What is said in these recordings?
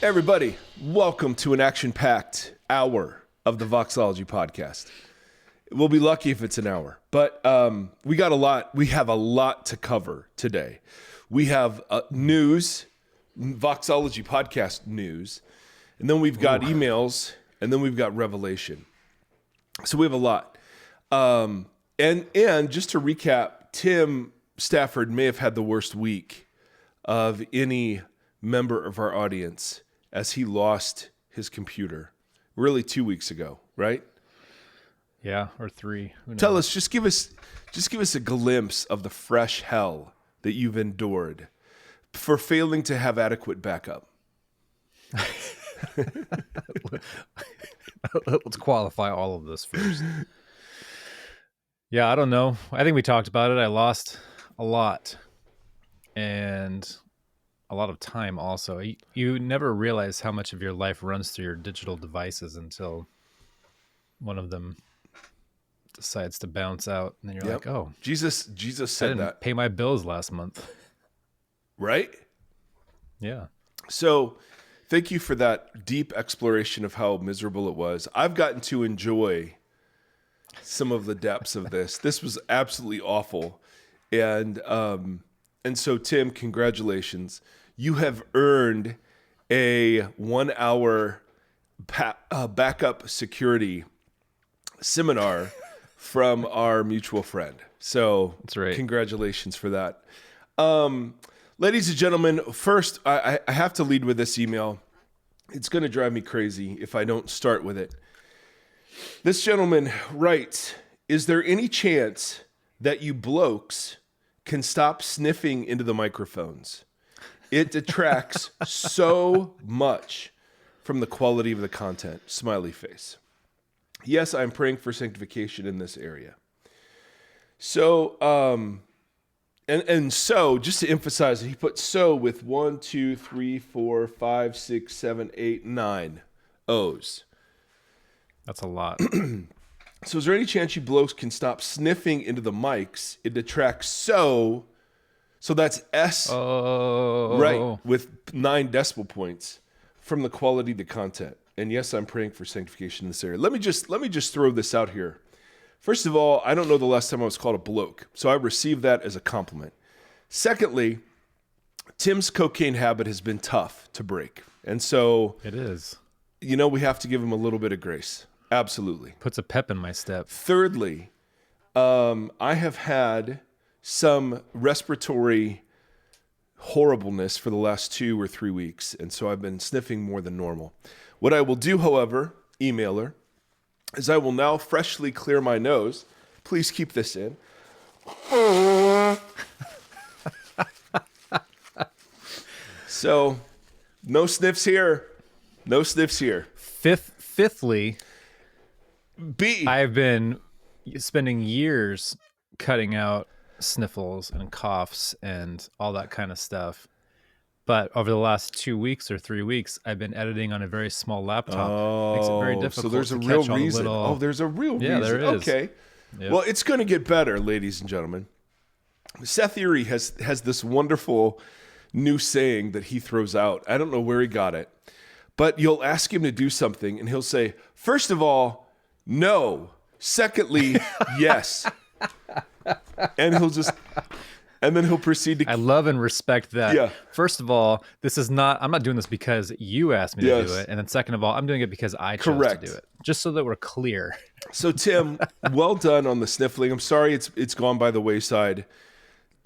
Everybody, welcome to an action-packed hour of the Voxology podcast. We'll be lucky if it's an hour, but we have a lot to cover today. We have news, Voxology podcast news, and then we've got emails, and then we've got revelation. So we have a lot. And just to recap, Tim Stafford may have had the worst week of any member of our audience as he lost his computer really 2 weeks ago, right? Yeah, or 3. Tell us, just give us a glimpse of the fresh hell that you've endured for failing to have adequate backup. Let's qualify all of this first. Yeah, I don't know. I think we talked about it. I lost a lot and a lot of time also. You never realize how much of your life runs through your digital devices until one of them decides to bounce out, and then you're like, "Oh, Jesus I said didn't that. pay my bills last month." Right? Yeah. So, thank you for that deep exploration of how miserable it was. I've gotten to enjoy some of the depths of this. This was absolutely awful. And so, Tim, congratulations. You have earned a 1 hour backup security seminar from our mutual friend. So That's right. Congratulations for that. Ladies and gentlemen, first, I have to lead with this email. It's going to drive me crazy if I don't start with it. This gentleman writes, is there any chance that you blokes can stop sniffing into the microphones? It detracts so much from the quality of the content. Smiley face. Yes, I'm praying for sanctification in this area. So, so, just to emphasize, he put so with 1, 2, 3, 4, 5, 6, 7, 8, 9 O's. That's a lot. So is there any chance you blokes can stop sniffing into the mics? It detracts so that's S, right, with 9 decimal points from the quality of the content. And yes, I'm praying for sanctification in this area. Let me just throw this out here. First of all, I don't know the last time I was called a bloke, so I received that as a compliment. Secondly, Tim's cocaine habit has been tough to break. And so It is. we have to give him a little bit of grace. Absolutely. Puts a pep in my step. Thirdly, I have had some respiratory horribleness for the last 2 or 3 weeks, and so I've been sniffing more than normal. What I will do, however, emailer, is I will now freshly clear my nose. Please keep this in. So, no sniffs here. No sniffs here. Fifthly, B. I've been spending years cutting out sniffles and coughs and all that kind of stuff. But over the last 2 weeks or 3 weeks, I've been editing on a very small laptop. Makes it very difficult. So there's to a real catch all the reason. little... There's a real reason. Yeah, there is. Okay. Yep. Well, it's going to get better, ladies and gentlemen. Seth Erre has this wonderful new saying that he throws out. I don't know where he got it, but you'll ask him to do something, and he'll say, first of all, no. Secondly, yes. And then he'll proceed to... I love and respect that. Yeah. First of all, I'm not doing this because you asked me to do it. And then second of all, I'm doing it because I chose to do it. Just so that we're clear. So Tim, well done on the sniffling. I'm sorry it's gone by the wayside.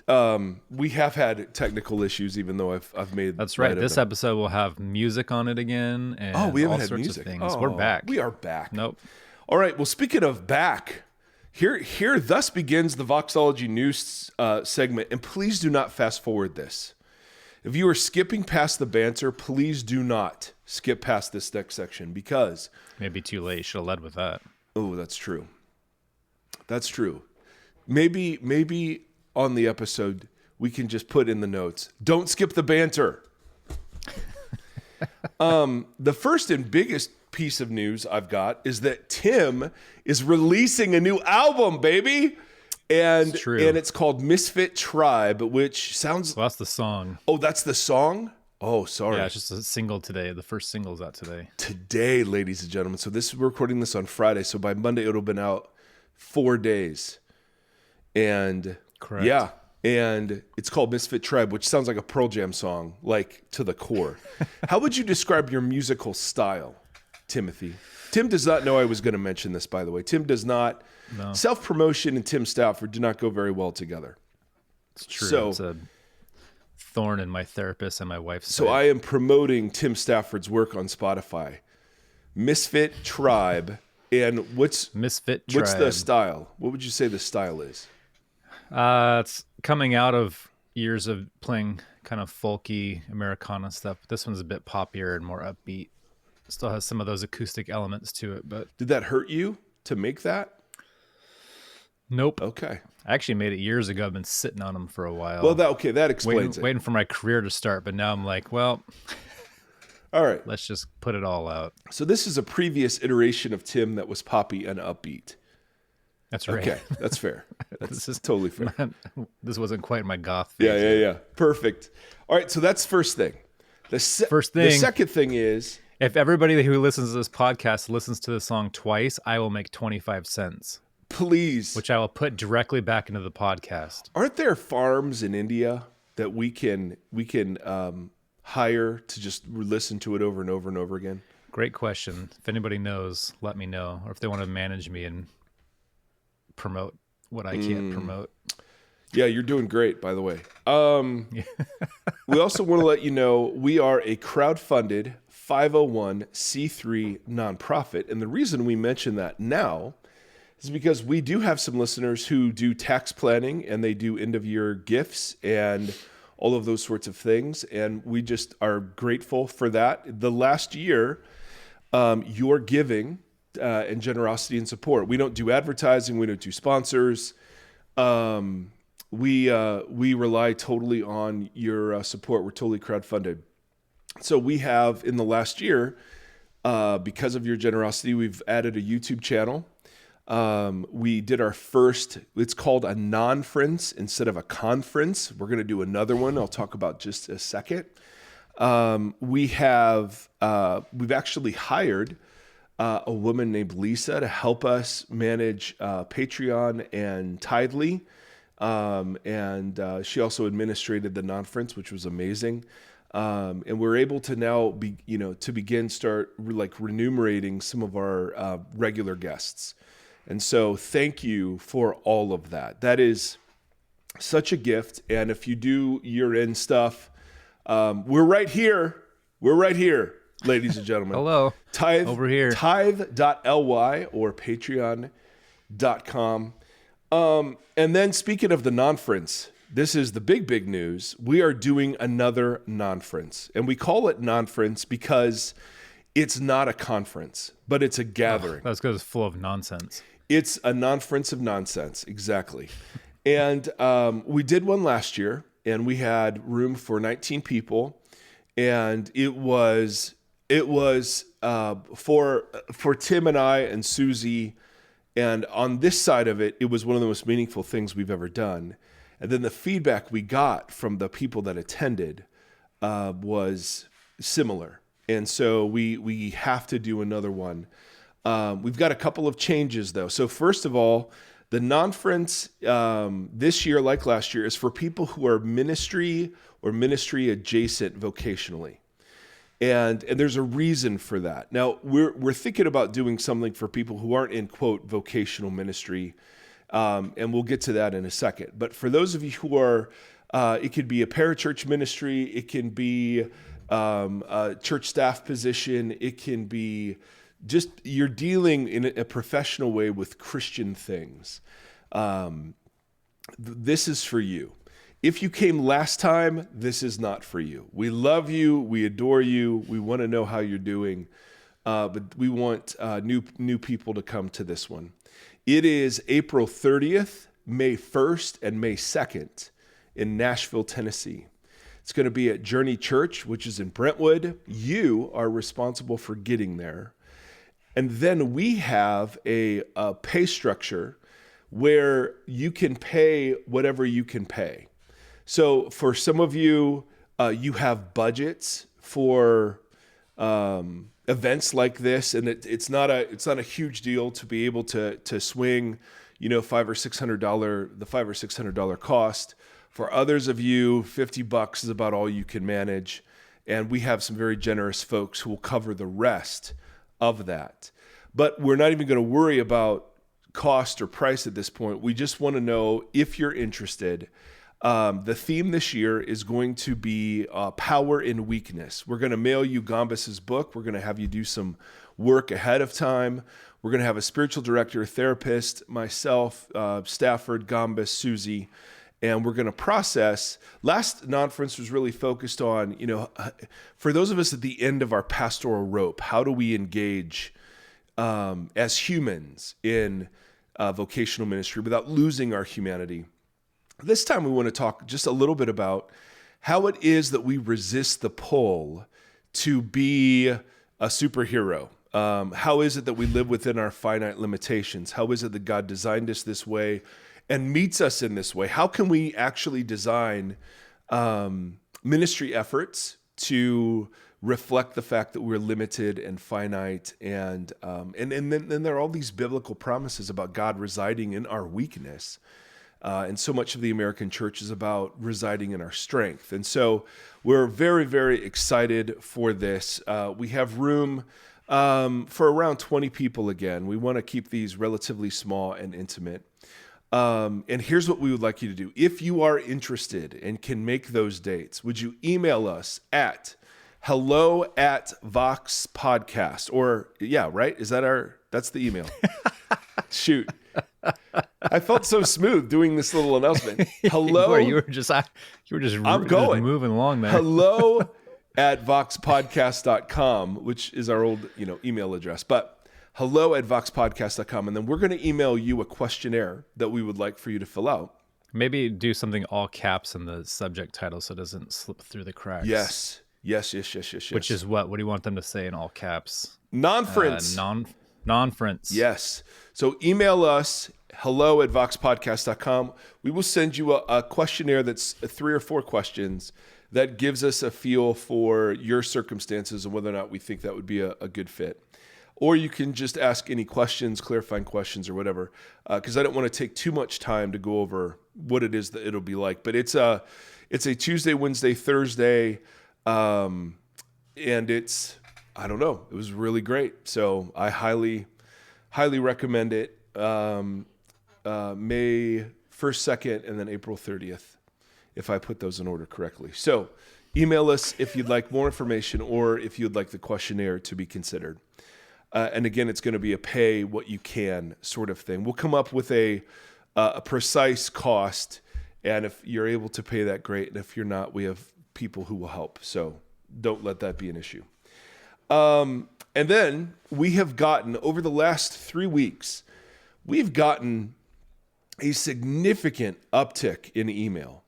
We have had technical issues, even though I've made... That's right. This episode will have music on it again. And we haven't all had sorts music. of things. We're back. We are back. Nope. All right. Well, speaking of back... Here thus begins the Voxology news segment, and please do not fast forward this. If you are skipping past the banter, please do not skip past this next section because... Maybe too late. You should have led with that. Oh, that's true. That's true. Maybe on the episode, we can just put in the notes, don't skip the banter. The first and biggest piece of news I've got is that Tim is releasing a new album, baby. And it's called Misfit Tribe, which sounds... Well, that's the song. Oh, that's the song? Oh, sorry. Yeah, it's just a single today. The first single's out today. Today, ladies and gentlemen. So we're recording this on Friday. So by Monday, it'll have been out 4 days. And Correct. yeah, and it's called Misfit Tribe, which sounds like a Pearl Jam song, like to the core. How would you describe your musical style, Timothy? Tim does not know I was going to mention this, by the way. Tim does not. No. Self-promotion and Tim Stafford do not go very well together. It's true. So, it's a thorn in my therapist and my wife's so side. I am promoting Tim Stafford's work on Spotify. Misfit Tribe. And Misfit Tribe. what's the style? What would you say the style is? It's coming out of years of playing kind of folky Americana stuff. This one's a bit poppier and more upbeat. Still has some of those acoustic elements to it, but Did that hurt you to make that? nope. Okay. I actually made it years ago. I've been sitting on them for a while. Well, that explains waiting for my career to start, but now I'm like, well, All right. let's just put it all out. So this is a previous iteration of Tim that was poppy and upbeat. That's right. Okay, that's fair. That's This is totally fair. This wasn't quite my goth phase. Yeah. Perfect. All right, so that's first thing. First The thing. second thing is, If everybody who listens to this podcast listens to the song twice, I will make 25 cents, please, which I will put directly back into the podcast. aren't there farms in India that we can hire to just listen to it over and over and over again? Great question. If anybody knows, let me know. Or if they want to manage me and promote what I can't promote. Yeah, you're doing great, by the way. We also want to let you know we are a crowd-funded 501c3 nonprofit. And the reason we mention that now is because we do have some listeners who do tax planning and they do end-of-year gifts and all of those sorts of things. And we just are grateful for that. The last year, your giving and generosity and support. We don't do advertising. We don't do sponsors. We rely totally on your support. We're totally crowdfunded. So we have, in the last year, because of your generosity, we've added a YouTube channel. We did our first, it's called a non-friends instead of a conference. We're going to do another one. I'll talk about just a second. We've actually hired a woman named Lisa to help us manage Patreon and Tithely. And she also administrated the non-friends, which was amazing. And we're able to now start remunerating some of our regular guests. And so thank you for all of that. That is such a gift. And if you do year-end stuff, we're right here. We're right here, ladies and gentlemen. Hello. Tithe, Over here. Tithe.ly or patreon.com. And then speaking of the non-friends, this is the big news. We are doing another non-friends. And we call it non-friends because it's not a conference, but it's a gathering. That's because it's full of nonsense. It's a non-friends of nonsense, exactly. And we did one last year, and we had room for 19 people. And it was for Tim and I and Susie. And on this side of it, it was one of the most meaningful things we've ever done. And then the feedback we got from the people that attended was similar. And so we have to do another one. We've got a couple of changes, though. So first of all, the non-friends this year, like last year, is for people who are ministry or ministry adjacent vocationally. And there's a reason for that. Now, we're thinking about doing something for people who aren't in, quote, vocational ministry, and we'll get to that in a second. But for those of you who are, it could be a parachurch ministry, it can be a church staff position, it can be just you're dealing in a professional way with Christian things. This is for you. If you came last time, this is not for you. We love you. We adore you. We want to know how you're doing. But we want new people to come to this one. It is April 30th, May 1st, and May 2nd in Nashville, Tennessee. It's going to be at Journey Church, which is in Brentwood. You are responsible for getting there. And then we have a pay structure where you can pay whatever you can pay. So for some of you, you have budgets for events like this, and it's not a huge deal to be able to swing, $500 or $600 cost. For others of you, $50 is about all you can manage, and we have some very generous folks who will cover the rest of that. But we're not even going to worry about cost or price at this point. We just want to know if you're interested. The theme this year is going to be power in weakness. We're going to mail you Gombas's book. We're going to have you do some work ahead of time. We're going to have a spiritual director, a therapist, myself, Stafford, Gombas, Susie, and we're going to process. Last conference was really focused on, for those of us at the end of our pastoral rope, how do we engage as humans in vocational ministry without losing our humanity? This time we want to talk just a little bit about how it is that we resist the pull to be a superhero. How is it that we live within our finite limitations? How is it that God designed us this way and meets us in this way? How can we actually design ministry efforts to reflect the fact that we're limited and finite, and then there are all these biblical promises about God residing in our weakness. And so much of the American church is about residing in our strength. And so we're very, very excited for this. We have room for around 20 people again. We want to keep these relatively small and intimate. And here's what we would like you to do. If you are interested and can make those dates, would you email us at hello@voxpodcast, or right? That's the email. Shoot. I felt so smooth doing this little announcement. Hello. You were just I'm going. moving along there. hello@voxpodcast.com, which is our old, email address, but hello@voxpodcast.com. And then we're going to email you a questionnaire that we would like for you to fill out. Maybe do something all caps in the subject title so it doesn't slip through the cracks. Yes. Which is what? What do you want them to say in all caps? Non-friends. Non-friends. Yes. So email us, hello@voxpodcast.com. We will send you a questionnaire that's 3 or 4 questions that gives us a feel for your circumstances and whether or not we think that would be a good fit. Or you can just ask any questions, clarifying questions or whatever, because I don't want to take too much time to go over what it is that it'll be like. But it's a Tuesday, Wednesday, Thursday, and it's, I don't know, it was really great. So I highly recommend it. May 1st, 2nd, and then April 30th, if I put those in order correctly. So email us if you'd like more information or if you'd like the questionnaire to be considered. And again, it's going to be a pay what you can sort of thing. We'll come up with a precise cost, and if you're able to pay that, great. And if you're not, we have people who will help. So don't let that be an issue. And then we have gotten, over the last 3 weeks, we've gotten a significant uptick in email.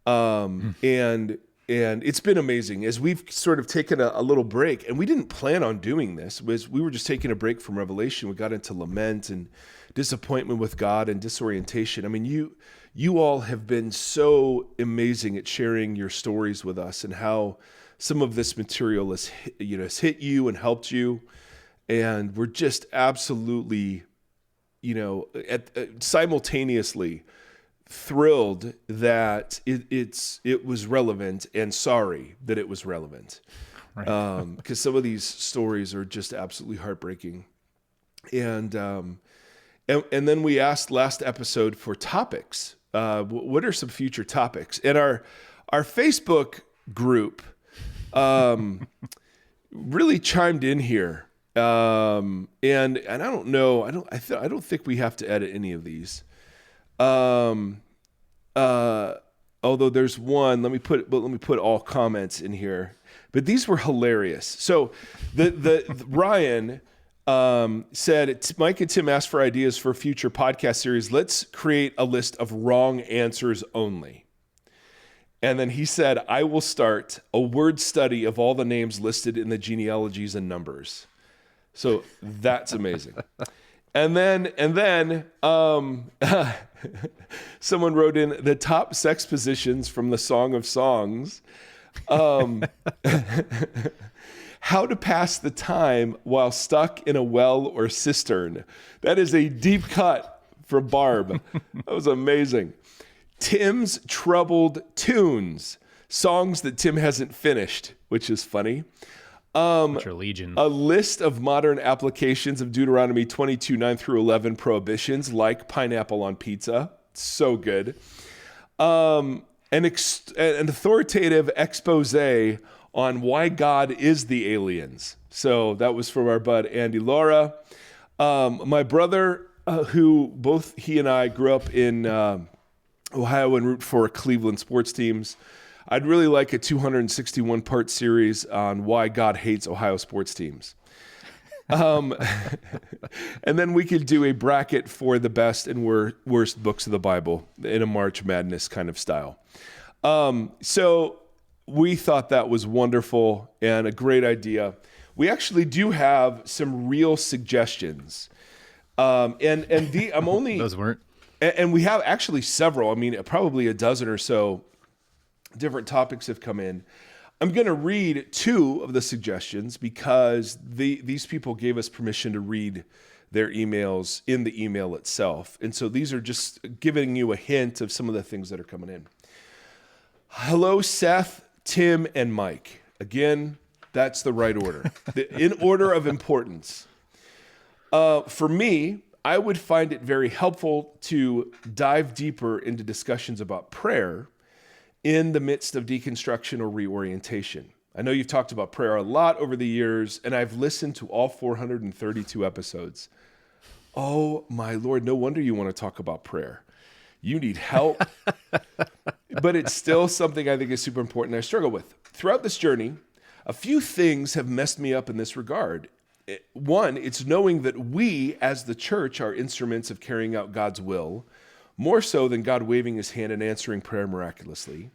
And it's been amazing as we've sort of taken a little break, and we didn't plan on doing this. We were just taking a break from Revelation. We got into lament and disappointment with God and disorientation. I mean, you all have been so amazing at sharing your stories with us and how some of this material has hit you and helped you. And we're just absolutely, simultaneously thrilled that it was relevant and sorry that it was relevant. Right. Because some of these stories are just absolutely heartbreaking. And then we asked last episode for topics. What are some future topics? And our Facebook group really chimed in here. And I don't know. I don't think we have to edit any of these. Although there's one, let me put all comments in here, but these were hilarious. So the Ryan said, Mike and Tim asked for ideas for a future podcast series. Let's create a list of wrong answers only. And then he said, I will start a word study of all the names listed in the genealogies and numbers. So that's amazing. And then someone wrote in the top sex positions from the Song of Songs. How to pass the time while stuck in a well or cistern. That is a deep cut for Barb. That was amazing. Tim's troubled tunes. Songs that Tim hasn't finished, which is funny. Which are legion. A list of modern applications of Deuteronomy 22, 9 through 11 prohibitions, like pineapple on pizza. So good. An authoritative expose on why God is the aliens. So that was from our bud, Andy Laura. My brother, who both he and I grew up in Ohio and root for Cleveland sports teams. I'd really like a 261-part series on why God hates Ohio sports teams. And then we could do a bracket for the best and worst books of the Bible in a March Madness kind of style. So we thought that was wonderful and a great idea. We actually do have some real suggestions. I'm only... Those weren't. And we have actually several. I mean, probably a dozen or so different topics have come in. I'm going to read two of the suggestions because these people gave us permission to read their emails in the email itself. And so these are just giving you a hint of some of the things that are coming in. Hello, Seth, Tim, and Mike. Again, that's the right order. In order of importance. For me, I would find it very helpful to dive deeper into discussions about prayer in the midst of deconstruction or reorientation. I know you've talked about prayer a lot over the years, and I've listened to all 432 episodes. Oh, my Lord, no wonder you want to talk about prayer. You need help. But it's still something I think is super important I struggle with. Throughout this journey, a few things have messed me up in this regard. One, it's knowing that we, as the church, are instruments of carrying out God's will, more so than God waving his hand and answering prayer miraculously.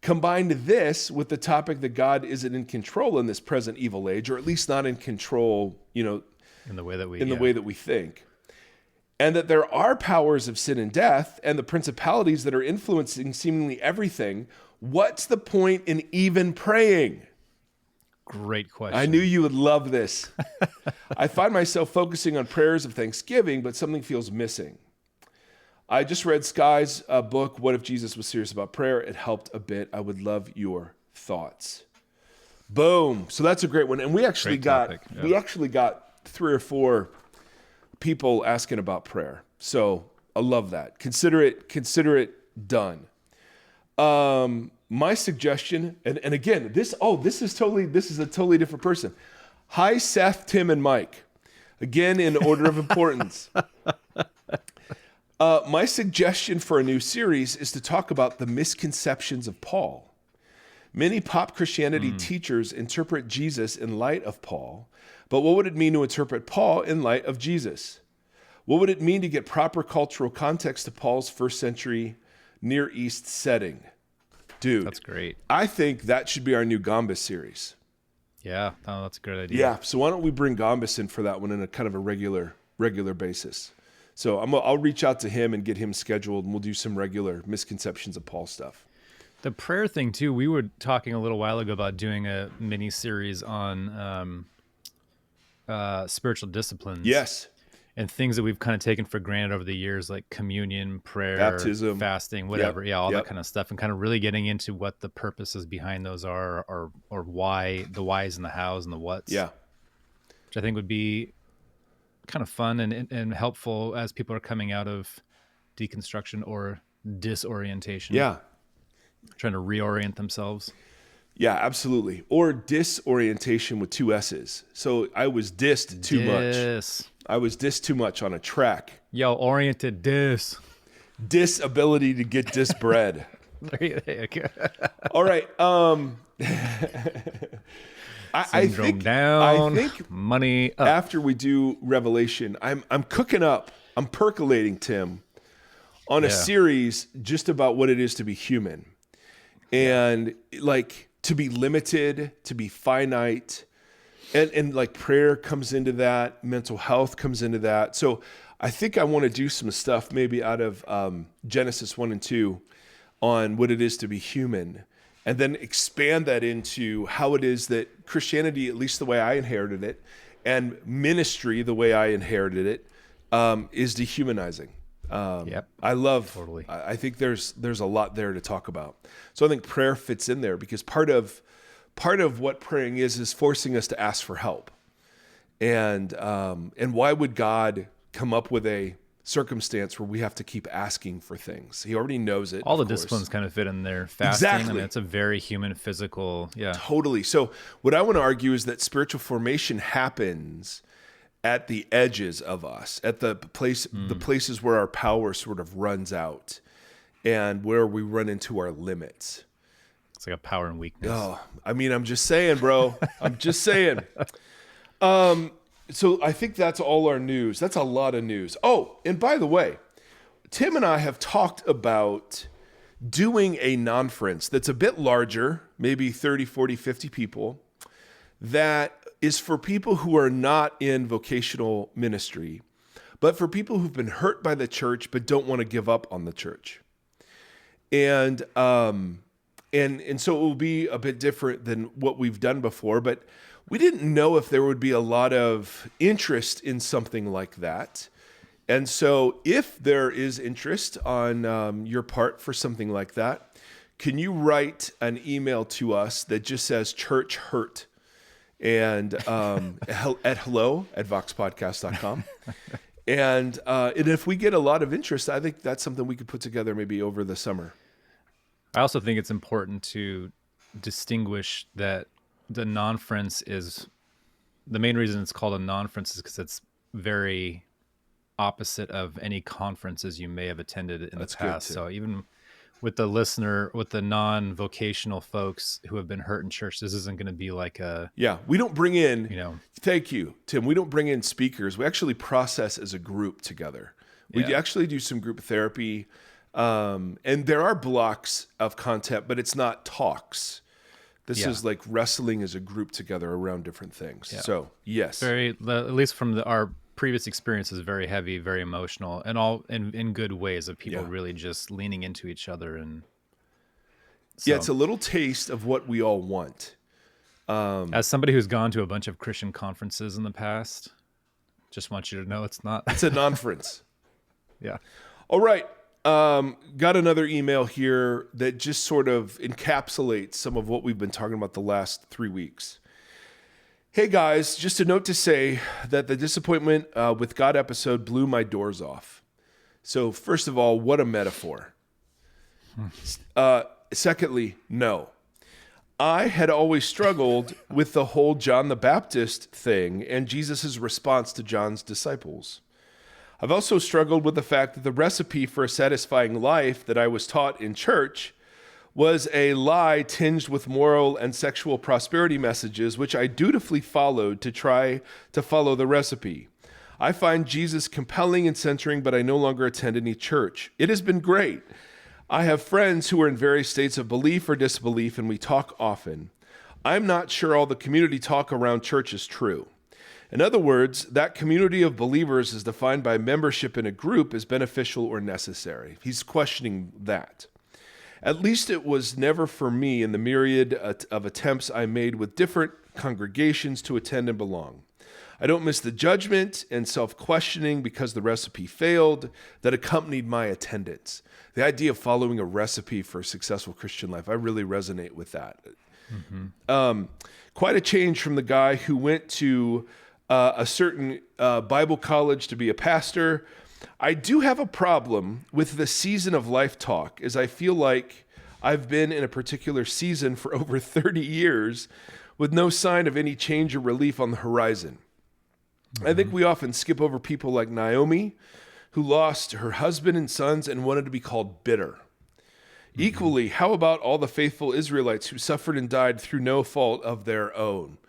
Combine this with the topic that God isn't in control in this present evil age, or at least not in control, in the way that we think. And that there are powers of sin and death and the principalities that are influencing seemingly everything. What's the point in even praying? Great question. I knew you would love this. I find myself focusing on prayers of thanksgiving, but something feels missing. I just read Skye's book, What If Jesus Was Serious About Prayer? It helped a bit. I would love your thoughts. Boom. So that's a great one. And we actually got 3 or 4 people asking about prayer. So I love that. Consider it done. My suggestion, and again, this is a totally different person. Hi, Seth, Tim, and Mike. Again, in order of importance. My suggestion for a new series is to talk about the misconceptions of Paul. Many pop Christianity teachers interpret Jesus in light of Paul, but what would it mean to interpret Paul in light of Jesus? What would it mean to get proper cultural context to Paul's first century Near East setting? Dude, that's great. I think that should be our new Gombis series. Yeah, that's a good idea. Yeah, so why don't we bring Gombis in for that one in a kind of a regular basis? So I'll reach out to him and get him scheduled, and we'll do some regular misconceptions of Paul stuff. The prayer thing too. We were talking a little while ago about doing a mini series on spiritual disciplines. Yes. And things that we've kind of taken for granted over the years, like communion, prayer, baptism, fasting, whatever. Yeah, all that kind of stuff, and kind of really getting into what the purposes behind those are, or why, the whys and the hows and the whats. Yeah. Which I think would be kind of fun and helpful as people are coming out of deconstruction or disorientation. Yeah. Trying to reorient themselves. Yeah, absolutely. Or disorientation with 2 S's. So I was dissed too much. I was dissed too much on a track. Yo, oriented Disability to get disbred. There you go. All right. I think money up. After we do Revelation, I'm cooking up. I'm percolating, Tim, on a series just about what it is to be human. And like to be limited, to be finite, and like prayer comes into that, mental health comes into that. So I think I want to do some stuff maybe out of Genesis 1 and 2 on what it is to be human. and then expand that into how it is that Christianity, at least the way I inherited it, and ministry, the way I inherited it, is dehumanizing. Yep. I love, Totally. I think there's a lot there to talk about. So I think prayer fits in there because part of what praying is forcing us to ask for help. And why would God come up with a circumstance where we have to keep asking for things? He already knows it. All the course. disciplines kind of fit in there. Fasting, Exactly. I mean, it's a very human, physical, Totally. So what I want to argue is that spiritual formation happens at the edges of us, at the places where our power sort of runs out and where we run into our limits. It's like a power and weakness. Oh, I mean, I'm just saying, bro. I'm just saying. So I think that's all our news. That's a lot of news. Oh, and by the way, Tim and I have talked about doing a non-conference that's a bit larger, maybe 30, 40, 50 people, that is for people who are not in vocational ministry, but for people who've been hurt by the church but don't want to give up on the church. And so it will be a bit different than what we've done before, but we didn't know if there would be a lot of interest in something like that. And so if there is interest on your part for something like that, can you write an email to us that just says church hurt and at hello@voxpodcast.com. And if we get a lot of interest, I think that's something we could put together maybe over the summer. I also think it's important to distinguish that the non-conference is, the main reason it's called a non-conference is because it's very opposite of any conferences you may have attended in the past. So even with the listener, with the non-vocational folks who have been hurt in church, this isn't going to be like a... Yeah, we don't bring in, thank you, Tim, we don't bring in speakers. We actually process as a group together. We actually do some group therapy, and there are blocks of content, but it's not talks. This is like wrestling as a group together around different things. Yeah. So, yes. At least from our previous experience is very heavy, very emotional, and all in good ways of people really just leaning into each other. And so, it's a little taste of what we all want. As somebody who's gone to a bunch of Christian conferences in the past, just want you to know it's not. It's a non-conference. Yeah. All right. Got another email here that just sort of encapsulates some of what we've been talking about the last 3 weeks. Hey guys, just a note to say that the disappointment with God episode blew my doors off. So first of all, what a metaphor. Secondly, no. I had always struggled with the whole John the Baptist thing and Jesus' response to John's disciples. I've also struggled with the fact that the recipe for a satisfying life that I was taught in church was a lie tinged with moral and sexual prosperity messages, which I dutifully followed to try to follow the recipe. I find Jesus compelling and centering, but I no longer attend any church. It has been great. I have friends who are in various states of belief or disbelief, and we talk often. I'm not sure all the community talk around church is true. In other words, that community of believers is defined by membership in a group as beneficial or necessary. He's questioning that. At least it was never for me in the myriad of attempts I made with different congregations to attend and belong. I don't miss the judgment and self-questioning because the recipe failed that accompanied my attendance. The idea of following a recipe for a successful Christian life, I really resonate with that. Mm-hmm. Quite a change from the guy who went to a certain Bible college to be a pastor. I do have a problem with the season of life talk, as I feel like I've been in a particular season for over 30 years with no sign of any change or relief on the horizon. Mm-hmm. I think we often skip over people like Naomi, who lost her husband and sons and wanted to be called bitter. Mm-hmm. Equally, how about all the faithful Israelites who suffered and died through no fault of their own?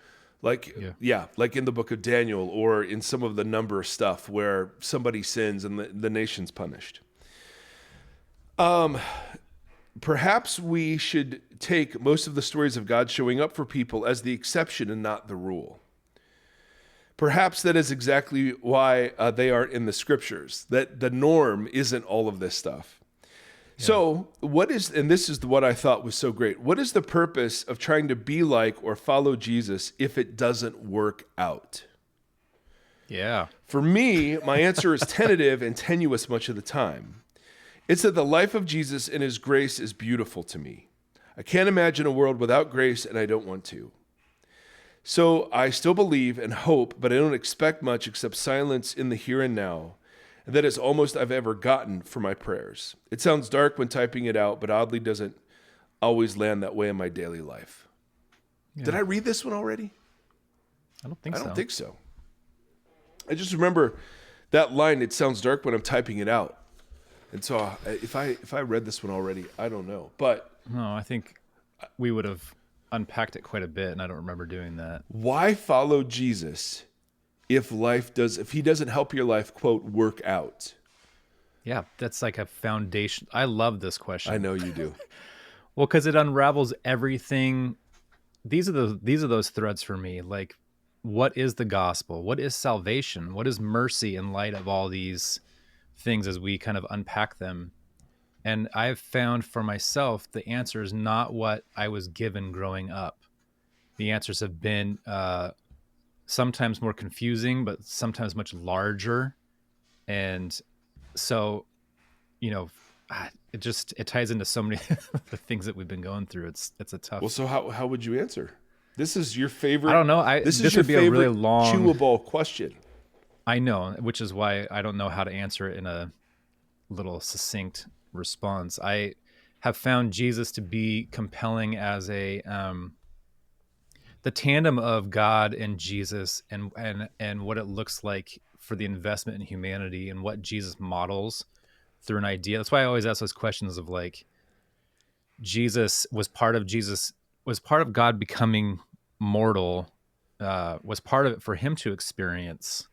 Like in the book of Daniel or in some of the number stuff where somebody sins and the nation's punished. Perhaps we should take most of the stories of God showing up for people as the exception and not the rule. Perhaps that is exactly why they aren't in the scriptures, that the norm isn't all of this stuff. So and this is what I thought was so great. What is the purpose of trying to be like or follow Jesus if it doesn't work out? Yeah. For me, my answer is tentative and tenuous much of the time. It's that the life of Jesus and his grace is beautiful to me. I can't imagine a world without grace, and I don't want to. So I still believe and hope, but I don't expect much except silence in the here and now. And that is almost I've ever gotten for my prayers. It sounds dark when typing it out, but oddly doesn't always land that way in my daily life. Yeah. Did I read this one already? I don't think so. I don't think so. I just remember that line, it sounds dark when I'm typing it out. And so if I read this one already, I don't know. But no, I think we would have unpacked it quite a bit, and I don't remember doing that. Why follow Jesus if he doesn't help your life, quote, work out? Yeah, that's like a foundation. I love this question. I know you do. Well, because it unravels everything. These are those threads for me. Like, what is the gospel? What is salvation? What is mercy in light of all these things as we kind of unpack them? And I've found for myself, the answer is not what I was given growing up. The answers have been sometimes more confusing, but sometimes much larger. And so, it ties into so many of the things that we've been going through. It's a tough. Well, so how would you answer? This is your favorite. I don't know. This is your favorite a really long, chewable question. I know, which is why I don't know how to answer it in a little succinct response. I have found Jesus to be compelling as the tandem of God and Jesus and what it looks like for the investment in humanity and what Jesus models through an idea. That's why I always ask those questions of like, Jesus was part of God becoming mortal, was part of it for him to experience,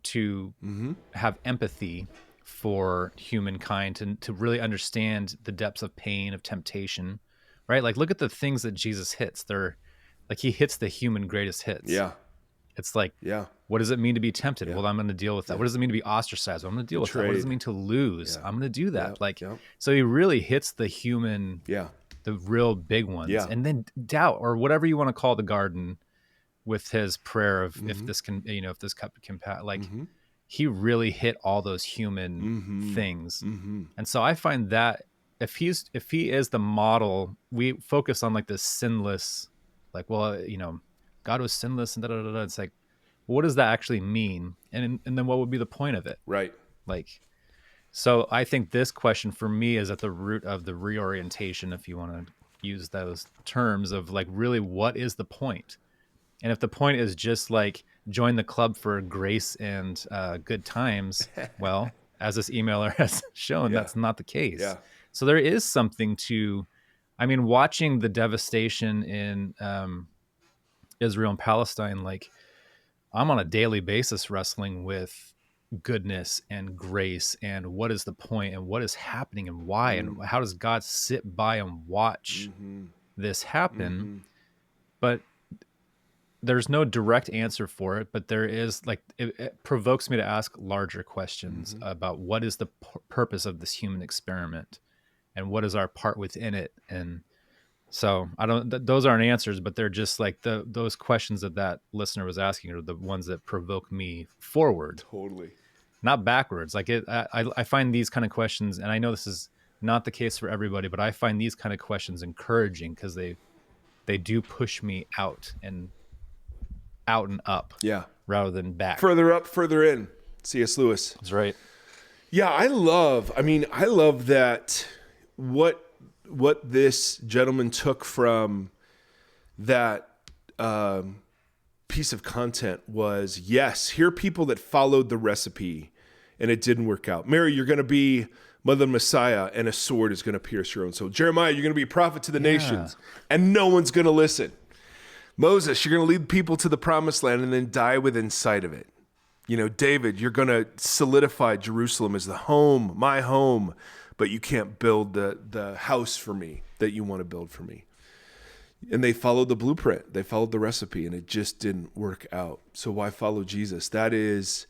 to have empathy for humankind, to really understand the depths of pain, of temptation, right? Like, look at the things that Jesus hits. They're like, he hits the human greatest hits. Yeah. It's like, what does it mean to be tempted? Yeah. Well, I'm going to deal with that. Yeah. What does it mean to be ostracized? Well, I'm going to deal with that. What does it mean to lose? I'm going to do that. So he really hits the human, the real big ones. Yeah. And then doubt, or whatever you want to call the garden, with his prayer of if this cup can pass, like he really hit all those human things. And so I find that if he is the model, we focus on like this sinless, like, well, God was sinless and da-da-da-da. It's like, what does that actually mean? And then what would be the point of it? Right. Like, so I think this question for me is at the root of the reorientation, if you want to use those terms of like, really, what is the point? And if the point is just like join the club for grace and good times, well, as this emailer has shown, that's not the case. Yeah. So there is something to, watching the devastation in Israel and Palestine, like I'm on a daily basis wrestling with goodness and grace and what is the point and what is happening and why and how does God sit by and watch this happen? But there's no direct answer for it, but there is, like, it provokes me to ask larger questions about what is the purpose of this human experiment and what is our part within it. And so those aren't answers, but they're just like those questions that listener was asking are the ones that provoke me forward. Totally. Not backwards. Like I find these kind of questions, and I know this is not the case for everybody, but I find these kind of questions encouraging because they do push me out and up, rather than back. Further up, further in. C.S. Lewis. That's right. Yeah, I love that what this gentleman took from that piece of content was, yes, here are people that followed the recipe and it didn't work out. Mary, you're going to be Mother Messiah and a sword is going to pierce your own soul. Jeremiah, you're going to be a prophet to the nations and no one's going to listen. Moses, you're going to lead people to the promised land and then die within sight of it. David, you're going to solidify Jerusalem as the home, my home, but you can't build the house for me that you want to build for me. And they followed the blueprint. They followed the recipe, and it just didn't work out. So why follow Jesus? That is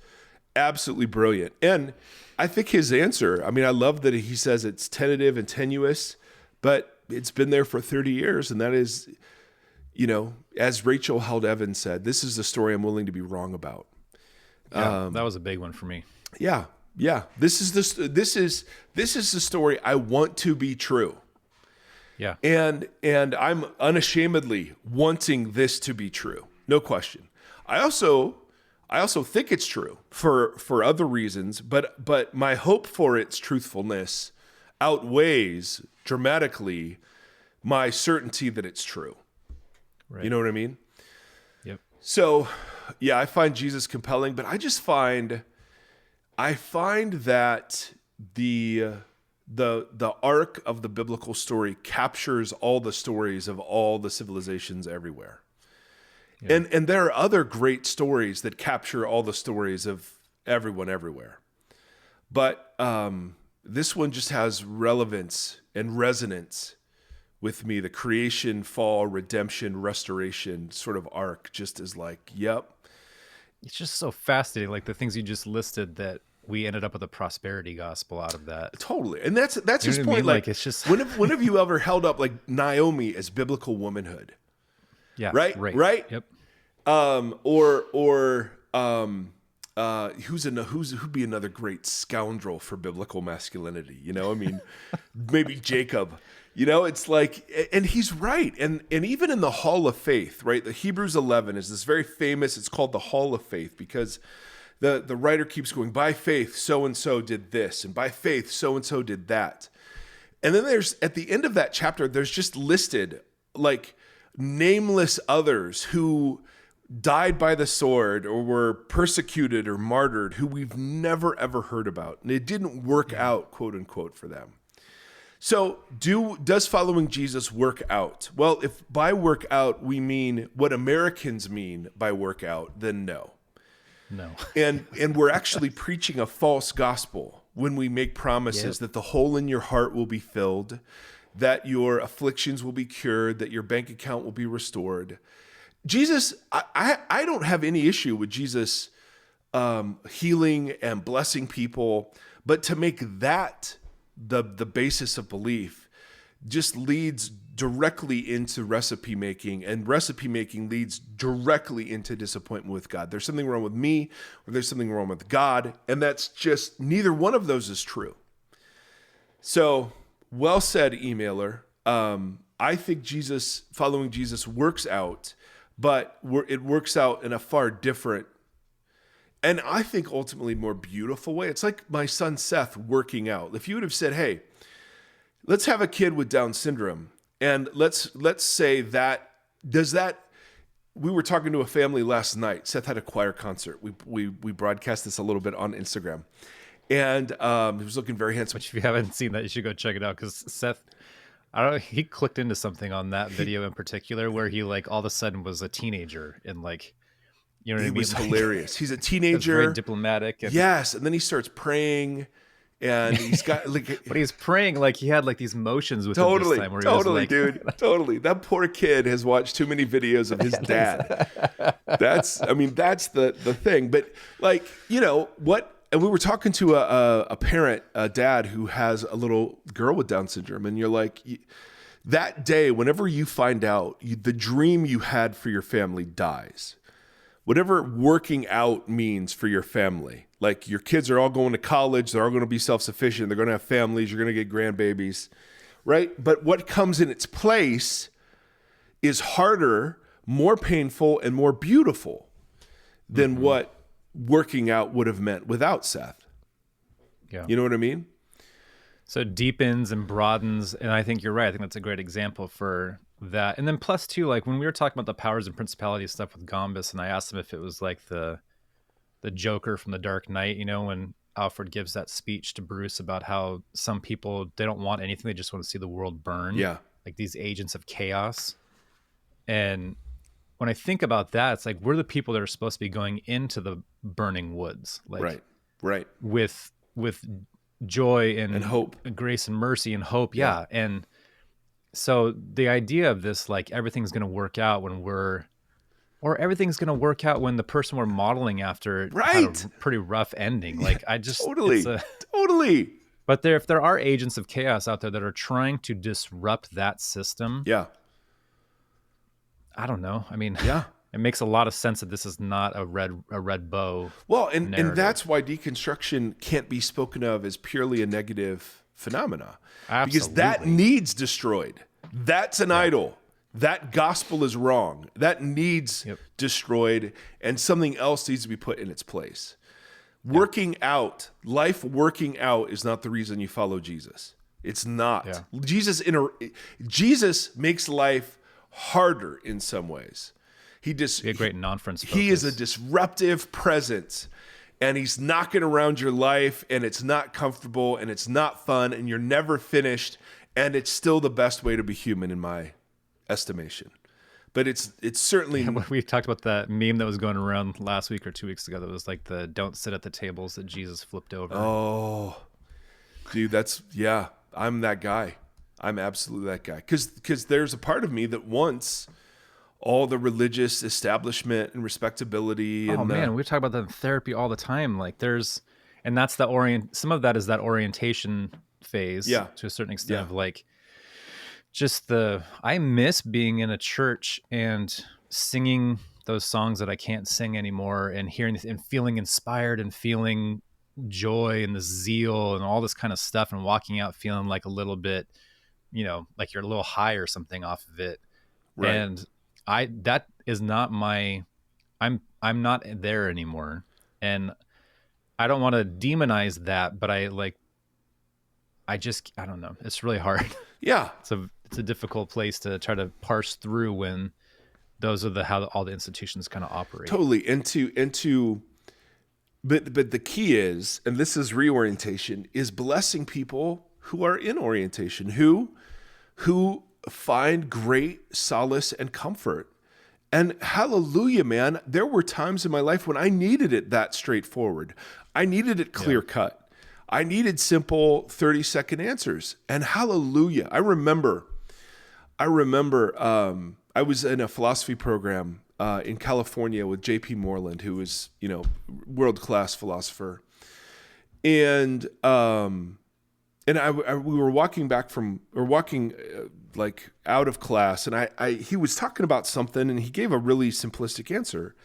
absolutely brilliant. And I think his answer, I mean, I love that he says it's tentative and tenuous, but it's been there for 30 years. And that is, as Rachel Held Evans said, this is the story I'm willing to be wrong about. Yeah, that was a big one for me. Yeah. This is the story I want to be true. Yeah. And I'm unashamedly wanting this to be true. No question. I also think it's true for other reasons, but my hope for its truthfulness outweighs dramatically my certainty that it's true. Right. You know what I mean? Yep. So, yeah, I find Jesus compelling, but I find that the arc of the biblical story captures all the stories of all the civilizations everywhere. Yeah. And there are other great stories that capture all the stories of everyone everywhere. But this one just has relevance and resonance with me. The creation, fall, redemption, restoration sort of arc just is like, yep. It's just so fascinating, like the things you just listed, that we ended up with a prosperity gospel out of that. Totally. And that's his point. I mean? Like, it's just when have you ever held up like Naomi as biblical womanhood? Yeah. Right. Yep. Who'd be another great scoundrel for biblical masculinity? I mean, maybe Jacob. It's like, and he's right. And even in the Hall of Faith, right? The Hebrews 11 is this very famous. It's called the Hall of Faith because the writer keeps going, by faith, so-and-so did this, and by faith, so-and-so did that. And then there's, at the end of that chapter, there's just listed like nameless others who died by the sword or were persecuted or martyred who we've never, ever heard about. And it didn't work out, quote unquote, for them. So does following Jesus work out? Well, if by work out we mean what Americans mean by work out, then no. No. And we're actually preaching a false gospel when we make promises that the hole in your heart will be filled, that your afflictions will be cured, that your bank account will be restored. Jesus, I don't have any issue with Jesus healing and blessing people, but to make that the basis of belief just leads directly into recipe making, and recipe making leads directly into disappointment with God. There's something wrong with me, or there's something wrong with God, and that's just, neither one of those is true. So, well said, emailer. I think following Jesus works out, but it works out in a far different, and I think ultimately more beautiful way. It's like my son Seth working out. If you would have said, hey, let's have a kid with Down syndrome, and let's say that, we were talking to a family last night. Seth had a choir concert. We broadcast this a little bit on Instagram, and he was looking very handsome. Which, if you haven't seen that, you should go check it out, because Seth, I don't know, he clicked into something on that video in particular where he like all of a sudden was a teenager, and like, you know what I mean? It was hilarious. He's a teenager, very diplomatic. And, yes, and then he starts praying, and he's got like, but he's praying like he had like these motions with him this time. Where he was like, dude, totally. That poor kid has watched too many videos of his dad. That's the thing. But like, what? And we were talking to a parent, a dad who has a little girl with Down syndrome, and you're like, that day, whenever you find out, the dream you had for your family dies. Whatever working out means for your family, like your kids are all going to college, they're all going to be self-sufficient, they're going to have families, you're going to get grandbabies, right? But what comes in its place is harder, more painful, and more beautiful than what working out would have meant without Seth. Yeah. You know what I mean? So it deepens and broadens, and I think you're right. I think that's a great example for that. And then plus too, like when we were talking about the powers and principalities stuff with Gombus, and I asked him if it was like the Joker from the Dark Knight, when Alfred gives that speech to Bruce about how some people, they don't want anything, they just want to see the world burn. Yeah. Like these agents of chaos. And when I think about that, it's like we're the people that are supposed to be going into the burning woods, like right, with joy and hope, grace and mercy and hope. Yeah. And so the idea of this, like everything's going to work out when we're or everything's going to work out when the person we're modeling after had a Right. pretty rough ending. Like I just, Totally. Totally. but if there are agents of chaos out there that are trying to disrupt that system, Yeah. I don't know. I mean, Yeah. it makes a lot of sense that this is not a red bow. Well, and narrative. that's why deconstruction can't be spoken of as purely a negative phenomena. Absolutely. Because that needs destroyed. That's an idol. That gospel is wrong. That needs destroyed, and something else needs to be put in its place. Working out, life working out is not the reason you follow Jesus. It's not. Yeah. Jesus makes life harder in some ways. Be a great non-friends focus. He is a disruptive presence, and he's knocking around your life, and it's not comfortable, and it's not fun, and you're never finished, and it's still the best way to be human in my estimation. But it's certainly... We talked about that meme that was going around last week or 2 weeks ago that was like the don't sit at the tables that Jesus flipped over. Oh, dude, I'm that guy. I'm absolutely that guy. Because there's a part of me that wants all the religious establishment and respectability. Oh, man, we talk about that in therapy all the time. Like and that's some of that is that orientation phase to a certain extent of like, I miss being in a church and singing those songs that I can't sing anymore and hearing and feeling inspired and feeling joy and the zeal and all this kind of stuff and walking out feeling like a little bit, like you're a little high or something off of it. Right. And that is not I'm not there anymore. And I don't want to demonize that, but I don't know. It's really hard. Yeah. It's a difficult place to try to parse through when those are how all the institutions kind of operate. Totally. But the key is, and this is reorientation, is blessing people who are in orientation, who find great solace and comfort. And hallelujah, man, there were times in my life when I needed it that straightforward. I needed it clear cut. I needed simple 30-second answers. And hallelujah, I remember I was in a philosophy program in California with J.P. Moreland, who was, world-class philosopher. And we were walking like out of class, and he was talking about something, and he gave a really simplistic answer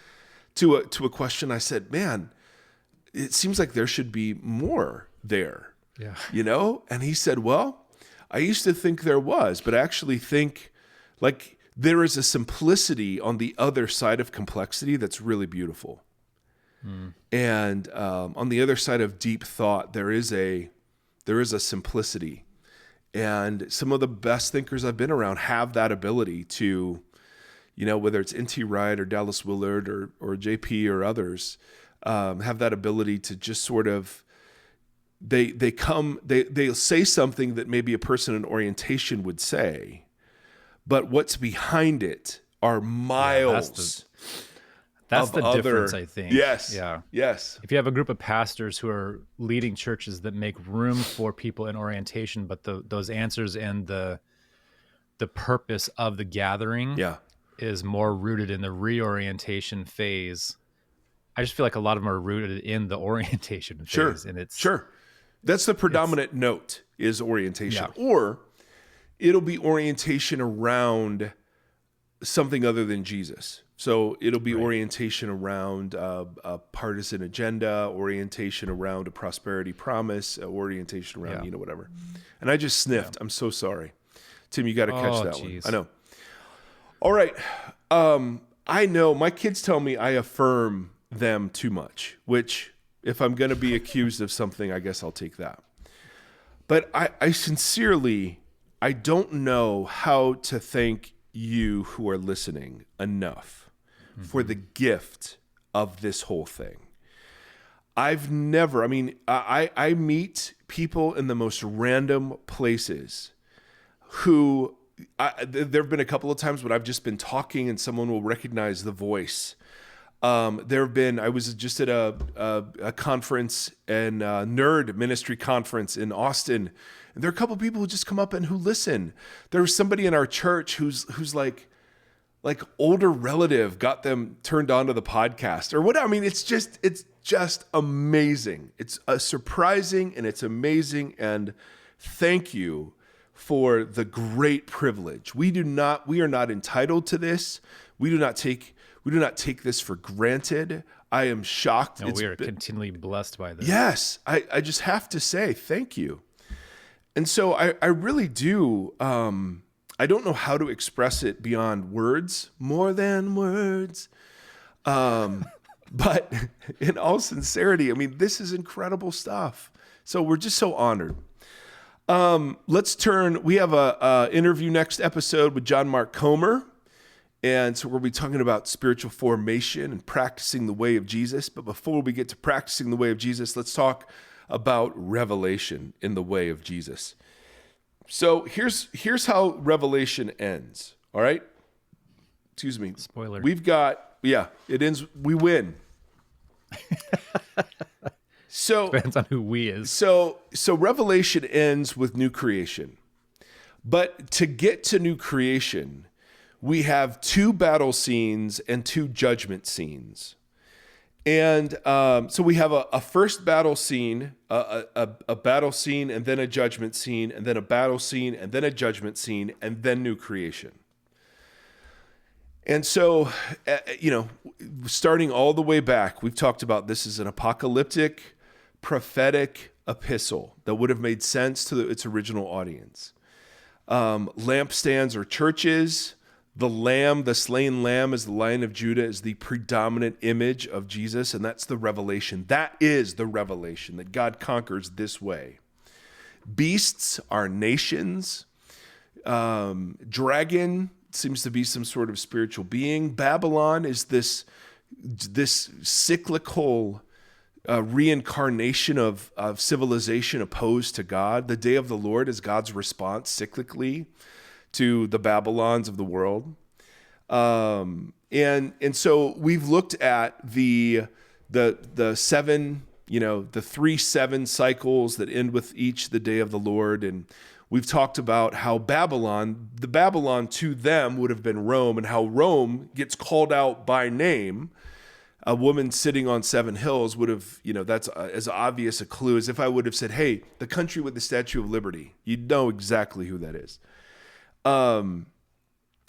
to a question. I said, man, it seems like there should be more there. Yeah. And he said, well, I used to think there was, but I actually think like there is a simplicity on the other side of complexity that's really beautiful. And on the other side of deep thought, there is a simplicity. And some of the best thinkers I've been around have that ability to, whether it's N.T. Wright or Dallas Willard or JP or others, have that ability to just sort of, they'll say something that maybe a person in orientation would say, but what's behind it are miles. That's the difference, I think. Yes. Yeah. Yes. If you have a group of pastors who are leading churches that make room for people in orientation, but those answers and the purpose of the gathering is more rooted in the reorientation phase. I just feel like a lot of them are rooted in the orientation phase. Sure. And sure. That's the predominant note is orientation. Yeah. Or it'll be orientation around something other than Jesus. So it'll be orientation around a partisan agenda, orientation around a prosperity promise, orientation around, whatever. And I just sniffed. Yeah. I'm so sorry. Tim, you got to catch that one. I know. All right. I know my kids tell me I affirm them too much, which if I'm going to be accused of something, I guess I'll take that. But I sincerely, I don't know how to thank you who are listening enough for the gift of this whole thing. I meet people in the most random places who, there have been a couple of times when I've just been talking and someone will recognize the voice. I was just at a conference and nerd ministry conference in Austin. And there are a couple of people who just come up and who listen. There was somebody in our church who's like like older relative got them turned on to the podcast or what. I mean, it's just amazing. It's surprising and it's amazing. And thank you for the great privilege. We are not entitled to this. We do not take this for granted. I am shocked. No, we are continually blessed by this. Yes. I just have to say thank you. And so I really do. I don't know how to express it beyond words, more than words. But in all sincerity, I mean, this is incredible stuff. So we're just so honored. We have a interview next episode with John Mark Comer. And so we'll be talking about spiritual formation and practicing the way of Jesus. But before we get to practicing the way of Jesus, let's talk about revelation in the way of Jesus. So here's how Revelation ends. All right. Excuse me. Spoiler. It ends. We win. So depends on who we is. So Revelation ends with new creation. But to get to new creation, we have 2 battle scenes and 2 judgment scenes. And so we have a first battle scene, a battle scene, and then a judgment scene, and then a battle scene, and then a judgment scene, and then new creation. And so, starting all the way back, we've talked about this as an apocalyptic, prophetic epistle that would have made sense to its original audience. Lampstands are churches. The lamb, the slain lamb is the Lion of Judah, is the predominant image of Jesus, and that's the revelation. That is the revelation, that God conquers this way. Beasts are nations. Dragon seems to be some sort of spiritual being. Babylon is this cyclical reincarnation of civilization opposed to God. The day of the Lord is God's response cyclically to the Babylons of the world. And so we've looked at the 7, the 3 7 cycles that end with each the day of the Lord. And we've talked about how the Babylon to them would have been Rome, and how Rome gets called out by name. A woman sitting on 7 hills would have, that's as obvious a clue as if I would have said, hey, the country with the Statue of Liberty. You'd know exactly who that is. And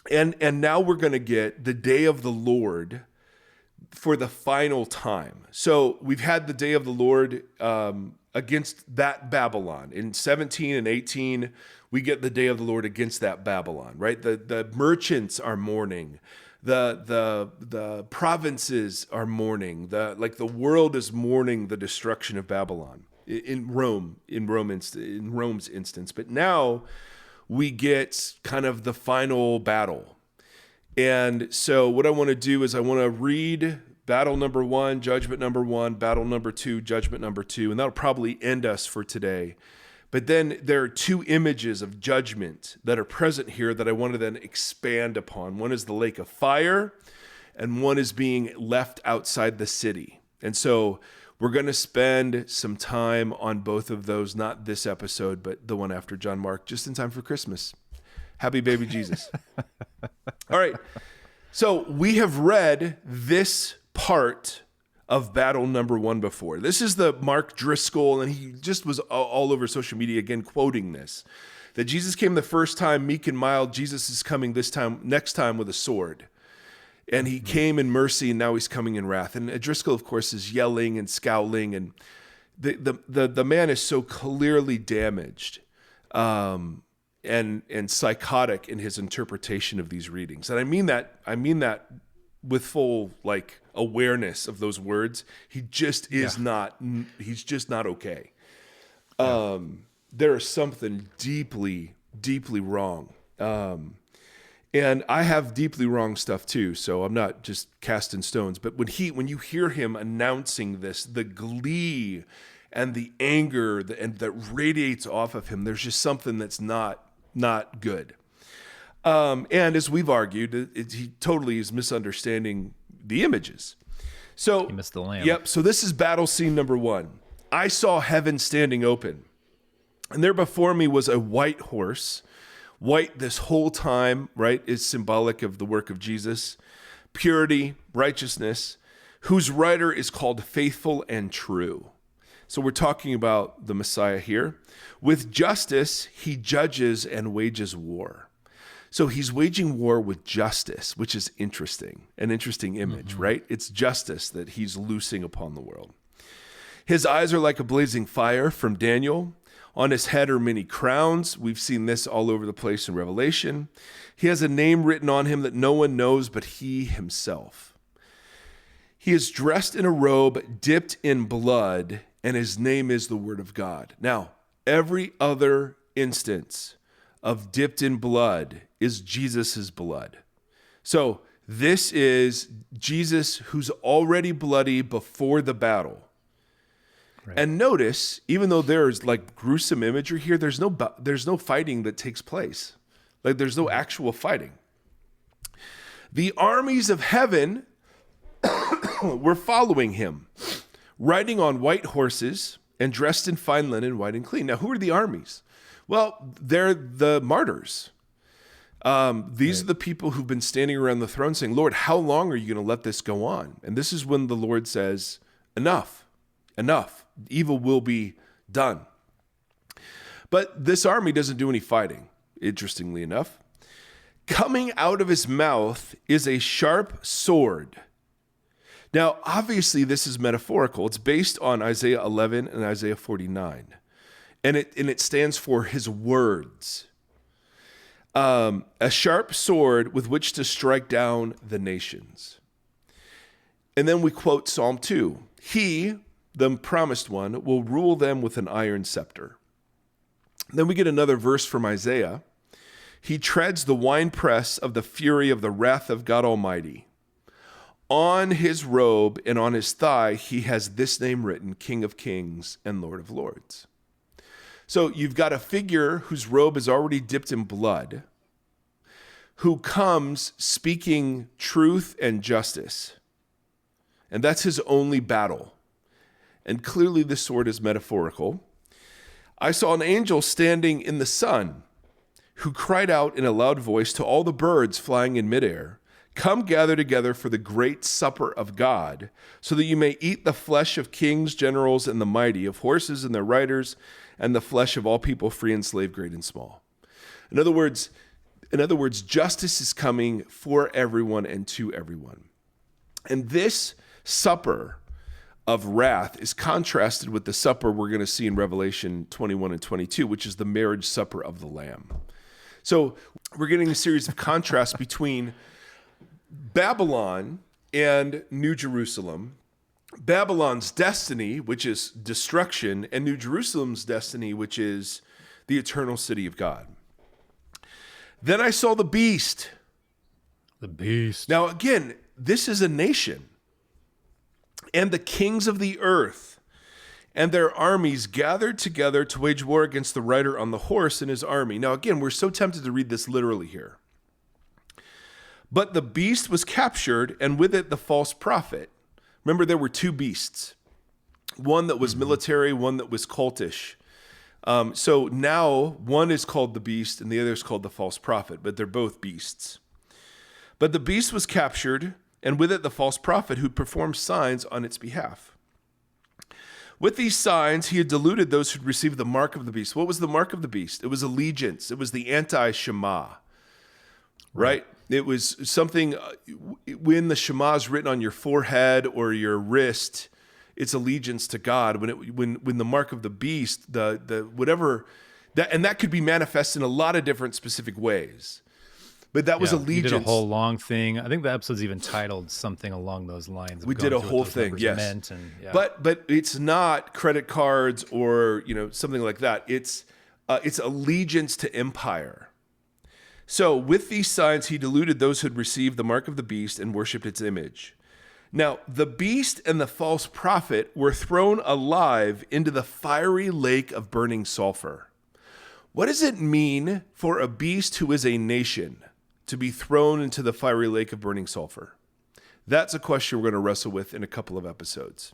now we're going to get the day of the Lord for the final time. So we've had the day of the Lord against that Babylon. In 17 and 18, we get the day of the Lord against that Babylon, right? The merchants are mourning. The provinces are mourning. The world is mourning the destruction of Babylon in Rome's instance. But now we get kind of the final battle. And so what I want to do is I want to read battle number 1, judgment number 1, battle number 2, judgment number 2, and that'll probably end us for today. But then there are 2 images of judgment that are present here that I want to then expand upon. One is the lake of fire, and one is being left outside the city. And so we're going to spend some time on both of those, not this episode, but the one after John Mark, just in time for Christmas. Happy baby Jesus. All right. So we have read this part of battle number 1 before. This is the Mark Driscoll, and he just was all over social media again quoting this, that Jesus came the first time meek and mild. Jesus is coming next time with a sword. And he came in mercy, and now he's coming in wrath. And Driscoll, of course, is yelling and scowling, and the man is so clearly damaged and psychotic in his interpretation of these readings. And I mean that with full awareness of those words. He just is not. He's just not okay. There is something deeply, deeply wrong. And I have deeply wrong stuff too, so I'm not just casting stones. But when you hear him announcing this, the glee and the anger that radiates off of him, there's just something that's not good. And as we've argued, he totally is misunderstanding the images. So he missed the lamb. Yep. So this is battle scene number 1. I saw heaven standing open, and there before me was a white horse. White this whole time, right, is symbolic of the work of Jesus. Purity, righteousness, whose writer is called faithful and true. So we're talking about the Messiah here. With justice, he judges and wages war. So he's waging war with justice, which is interesting, an interesting image, right? It's justice that he's loosing upon the world. His eyes are like a blazing fire from Daniel. On his head are many crowns. We've seen this all over the place in Revelation. He has a name written on him that no one knows but he himself. He is dressed in a robe dipped in blood, and his name is the Word of God. Now, every other instance of dipped in blood is Jesus's blood. So this is Jesus who's already bloody before the battle. Right. And notice, even though there's like gruesome imagery here, there's no fighting that takes place. Like there's no actual fighting. The armies of heaven were following him, riding on white horses and dressed in fine linen, white and clean. Now, who are the armies? Well, they're the martyrs. These are the people who've been standing around the throne saying, Lord, how long are you going to let this go on? And this is when the Lord says, enough. Evil will be done. But this army doesn't do any fighting, interestingly enough. Coming out of his mouth is a sharp sword. Now, obviously, this is metaphorical. It's based on Isaiah 11 and Isaiah 49. And it stands for his words. A sharp sword with which to strike down the nations. And then we quote Psalm 2. He, the promised one, will rule them with an iron scepter. Then we get another verse from Isaiah. He treads the winepress of the fury of the wrath of God Almighty. On his robe and on his thigh, he has this name written, King of Kings and Lord of Lords. So you've got a figure whose robe is already dipped in blood, who comes speaking truth and justice. And that's his only battle. And clearly the sword is metaphorical. I saw an angel standing in the sun who cried out in a loud voice to all the birds flying in midair, come gather together for the great supper of God, so that you may eat the flesh of kings, generals, and the mighty, of horses and their riders, and the flesh of all people, free and slave, great and small. In other words, justice is coming for everyone and to everyone. And this supper of wrath is contrasted with the supper we're going to see in Revelation 21 and 22, which is the marriage supper of the Lamb. So we're getting a series of contrasts between Babylon and New Jerusalem, Babylon's destiny, which is destruction, and New Jerusalem's destiny, which is the eternal city of God. Then I saw the beast. The beast. Now, again, this is a nation. And the kings of the earth and their armies gathered together to wage war against the rider on the horse and his army. Now, again, we're so tempted to read this literally here. But the beast was captured, and with it the false prophet. Remember, there were two beasts. One that was military, one that was cultish. So now one is called the beast and the other is called the false prophet, but they're both beasts. But the beast was captured, and with it the false prophet who performed signs on its behalf. With these signs, he had deluded those who'd received the mark of the beast. What was the mark of the beast? It was allegiance. It was the anti-Shema, right? It was something, when the Shema is written on your forehead or your wrist, it's allegiance to God. When the mark of the beast, the whatever, and that could be manifest in a lot of different specific ways. But that was allegiance. We did a whole long thing. I think the episode's even titled something along those lines. We did a whole thing, yes. But it's not credit cards or something like that. It's allegiance to empire. So with these signs, he deluded those who had received the mark of the beast and worshipped its image. Now, the beast and the false prophet were thrown alive into the fiery lake of burning sulfur. What does it mean for a beast who is a nation to be thrown into the fiery lake of burning sulfur? That's a question we're going to wrestle with in a couple of episodes.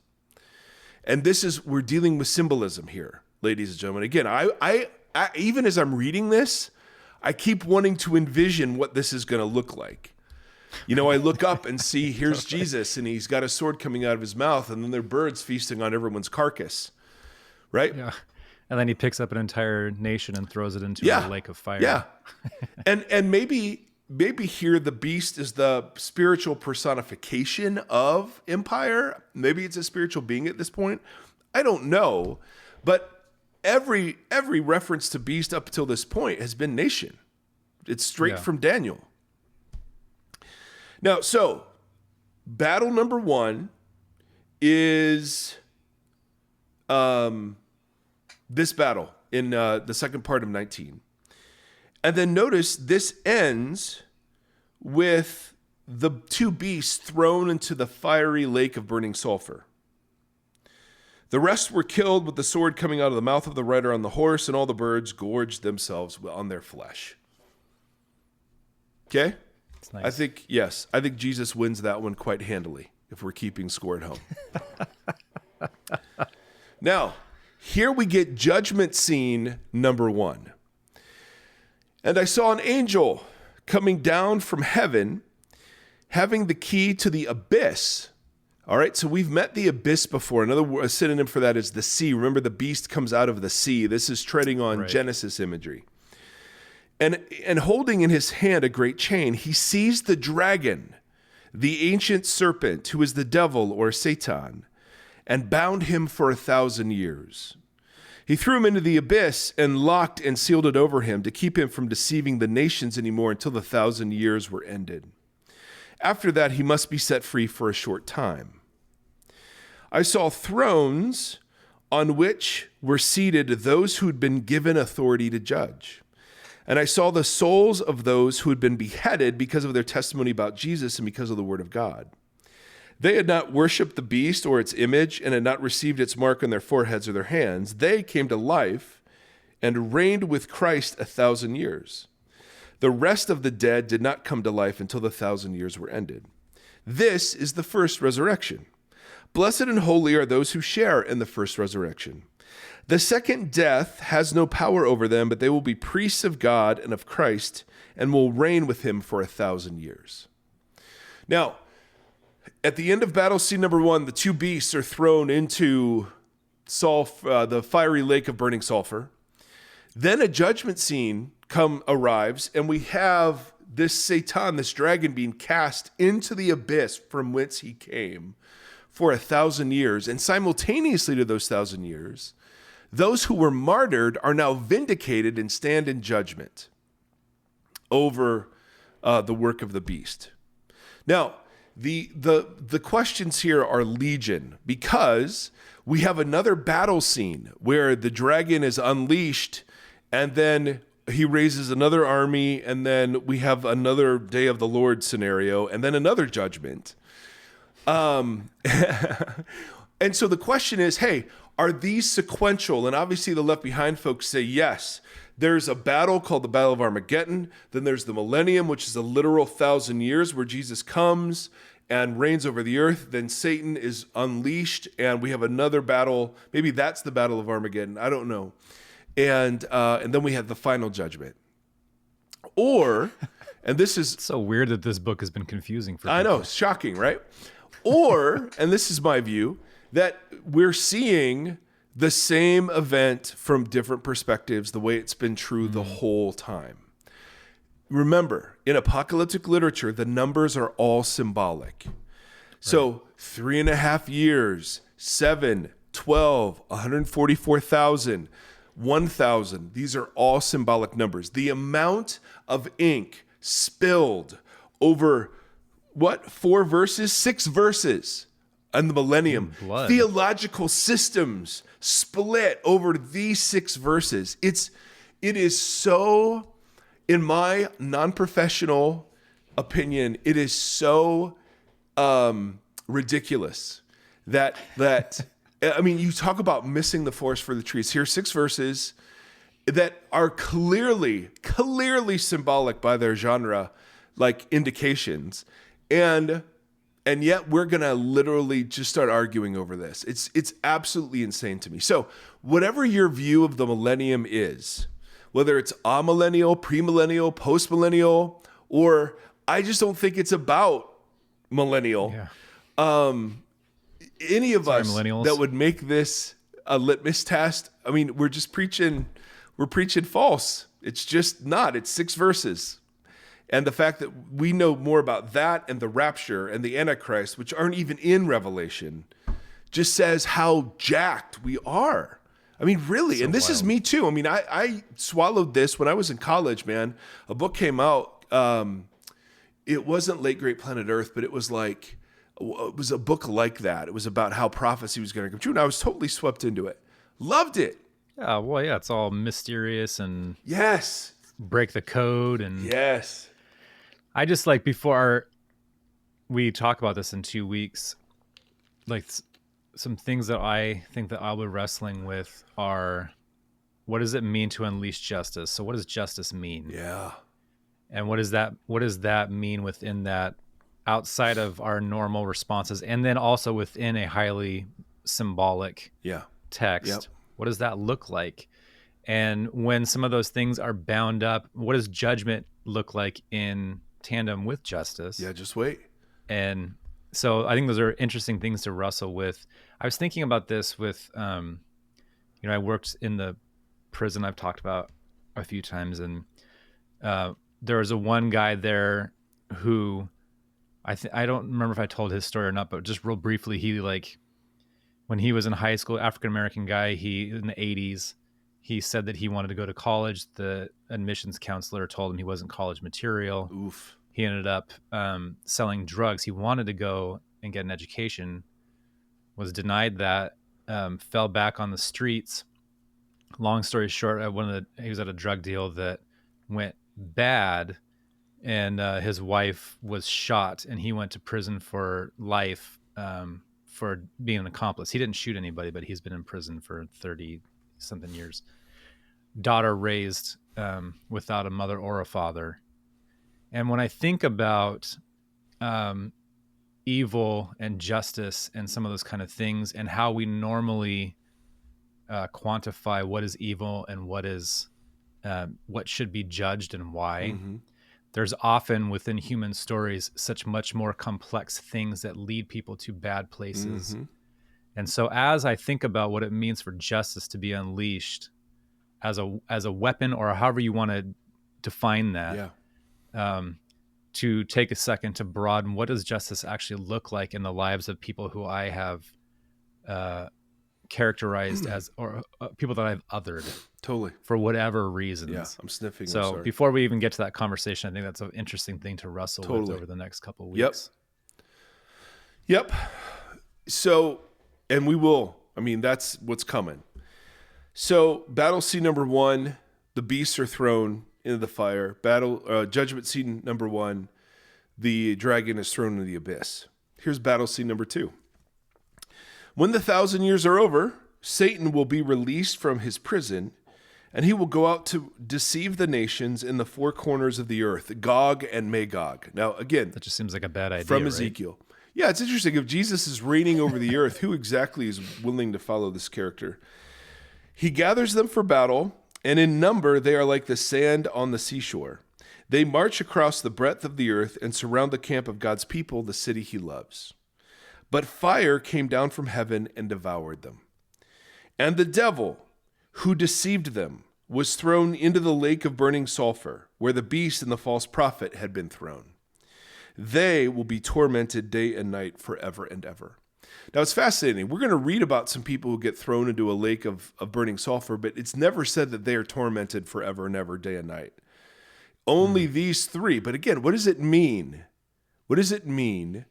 And we're dealing with symbolism here, ladies and gentlemen. Again, I even as I'm reading this, I keep wanting to envision what this is going to look like. You know, I look up and see, here's Jesus, and he's got a sword coming out of his mouth, and then there are birds feasting on everyone's carcass, right? Yeah. And then he picks up an entire nation and throws it into a lake of fire. Yeah. And maybe here the beast is the spiritual personification of empire. Maybe it's a spiritual being at this point. I don't know. But every reference to beast up until this point has been nation. It's straight from Daniel. Now, so battle number 1 is this battle in the second part of 19. And then notice this ends with the 2 beasts thrown into the fiery lake of burning sulfur. The rest were killed with the sword coming out of the mouth of the rider on the horse, and all the birds gorged themselves on their flesh. Okay? That's nice. I think Jesus wins that one quite handily if we're keeping score at home. Now, here we get judgment scene number 1. And I saw an angel coming down from heaven, having the key to the abyss. All right, so we've met the abyss before. A synonym for that is the sea. Remember, the beast comes out of the sea. This is treading on Genesis imagery. And holding in his hand a great chain, he seized the dragon, the ancient serpent, who is the devil or Satan, and bound him for 1,000 years. He threw him into the abyss and locked and sealed it over him to keep him from deceiving the nations anymore until the 1,000 years were ended. After that, he must be set free for a short time. I saw thrones on which were seated those who had been given authority to judge. And I saw the souls of those who had been beheaded because of their testimony about Jesus and because of the word of God. They had not worshipped the beast or its image and had not received its mark on their foreheads or their hands. They came to life and reigned with Christ 1,000 years. The rest of the dead did not come to life until the 1,000 years were ended. This is the first resurrection. Blessed and holy are those who share in the first resurrection. The second death has no power over them, but they will be priests of God and of Christ and will reign with him for 1,000 years. Now, at the end of battle scene number 1, the 2 beasts are thrown into the fiery lake of burning sulfur. Then a judgment scene arrives, and we have this Satan, this dragon, being cast into the abyss from whence he came for 1,000 years. And simultaneously to those 1,000 years, those who were martyred are now vindicated and stand in judgment over the work of the beast. Now, the questions here are legion, because we have another battle scene where the dragon is unleashed and then he raises another army, and then we have another day of the Lord scenario, and then another judgment. And so the question is, hey, are these sequential? And obviously the Left Behind folks say yes. There's a battle called the Battle of Armageddon. Then there's the millennium, which is a literal 1,000 years where Jesus comes and reigns over the earth. Then Satan is unleashed, and we have another battle. Maybe that's the Battle of Armageddon. I don't know. And then we have the final judgment. Or, and this is... It's so weird that this book has been confusing for people. I know, it's shocking, right? Or, and this is my view, that we're seeing the same event from different perspectives, the way it's been true the whole time. Remember, in apocalyptic literature, the numbers are all symbolic. Right. So 3.5 years, 7, 12, 144,000, 1,000. These are all symbolic numbers. The amount of ink spilled over, 4 verses? 6 verses in the millennium. Blood. Theological systems split over these 6 verses. It is so, in my non-professional opinion, it is so ridiculous that I mean, you talk about missing the forest for the trees. Here are 6 verses that are clearly symbolic by their genre, like indications. And yet we're going to literally just start arguing over this. It's absolutely insane to me. So whatever your view of the millennium is, whether it's amillennial, premillennial, postmillennial, or I just don't think it's about millennial. Yeah. Any of us millennials. that would make this a litmus test, I mean, we're preaching false. It's just not. It's 6 verses. And the fact that we know more about that and the rapture and the Antichrist, which aren't even in Revelation, just says how jacked we are. I mean, really. So and this wild. Is me too. I mean, I swallowed this when I was in college, man. A book came out. It wasn't Late Great Planet Earth, but it was a book like that. It was about how prophecy was going to come true. And I was totally swept into it. Loved it. Yeah, well, yeah, it's all mysterious and yes, break the code and yes. I just like before we talk about this in 2 weeks, like some things that I think that I'll be wrestling with are, what does it mean to unleash justice? So what does justice mean? Yeah. And what does that mean within that, outside of our normal responses, and then also within a highly symbolic text? Yep. What does that look like? And when some of those things are bound up, what does judgment look like in tandem with justice? Yeah, just wait. And so I think those are interesting things to wrestle with. I was thinking about this with, I worked in the prison I've talked about a few times, and there was one guy there who I don't remember if I told his story or not, but just real briefly, he when he was in high school, African-American guy, he in the 80s, he said that he wanted to go to college. The admissions counselor told him he wasn't college material. Oof. He ended up selling drugs. He wanted to go and get an education, was denied that, fell back on the streets. Long story short, he was at a drug deal that went bad, and his wife was shot, and he went to prison for life for being an accomplice. He didn't shoot anybody, but he's been in prison for 30-something years. Daughter raised without a mother or a father. And when I think about evil and justice and some of those kind of things, and how we normally quantify what is evil and what should be judged and why, mm-hmm. There's often within human stories such much more complex things that lead people to bad places. Mm-hmm. And so as I think about what it means for justice to be unleashed as a weapon, or however you want to define that, to take a second to broaden, what does justice actually look like in the lives of people who I have characterized as, or people that I've othered. Totally. For whatever reasons. Yeah, I'm sniffing. So before we even get to that conversation, I think that's an interesting thing to wrestle with over the next couple of weeks. Yep. So, and we will, that's what's coming. So battle scene number 1, the beasts are thrown into the fire. Judgment scene number 1, the dragon is thrown into the abyss. Here's battle scene number 2. When the 1,000 years are over, Satan will be released from his prison, and he will go out to deceive the nations in the 4 corners of the earth, Gog and Magog. Now, again, that just seems like a bad idea. From Ezekiel. Right? Yeah, it's interesting. If Jesus is reigning over the earth, who exactly is willing to follow this character? He gathers them for battle, and in number they are like the sand on the seashore. They march across the breadth of the earth and surround the camp of God's people, the city he loves. But fire came down from heaven and devoured them. And the devil, who deceived them, was thrown into the lake of burning sulfur, where the beast and the false prophet had been thrown. They will be tormented day and night forever and ever. Now, it's fascinating. We're going to read about some people who get thrown into a lake of burning sulfur, but it's never said that they are tormented forever and ever, day and night. Only these 3. But again, what does it mean? What does it mean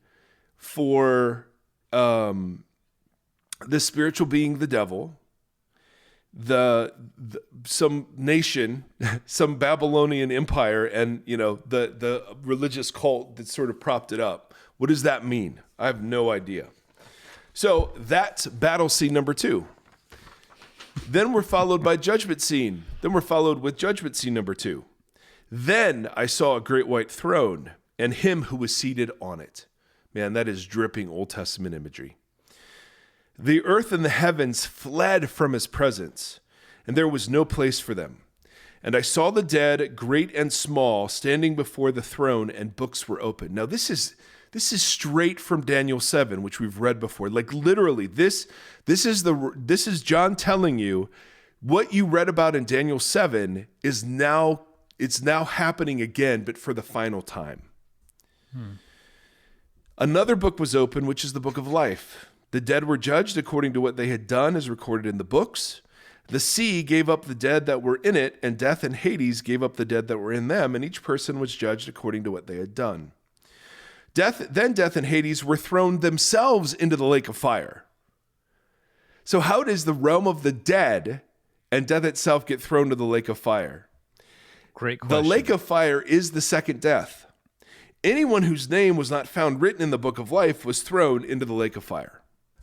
for the spiritual being, the devil, some nation, some Babylonian empire, and the religious cult that sort of propped it up? What does that mean? I have no idea. So that's battle scene number 2. Then we're followed by judgment scene. Then we're followed with judgment scene number 2. Then I saw a great white throne and him who was seated on it. Man, that is dripping Old Testament imagery. The earth and the heavens fled from his presence, and there was no place for them. And I saw the dead, great and small, standing before the throne, and books were opened. Now this is straight from Daniel 7, which we've read before. Like literally, this is John telling you what you read about in Daniel 7 is now happening again, but for the final time. Another book was opened, which is the book of life. The dead were judged according to what they had done, as recorded in the books. The sea gave up the dead that were in it, and death and Hades gave up the dead that were in them, and each person was judged according to what they had done. Then death and Hades were thrown themselves into the lake of fire. So how does the realm of the dead and death itself get thrown to the lake of fire? Great question. The lake of fire is the second death. Anyone whose name was not found written in the book of life was thrown into the lake of fire.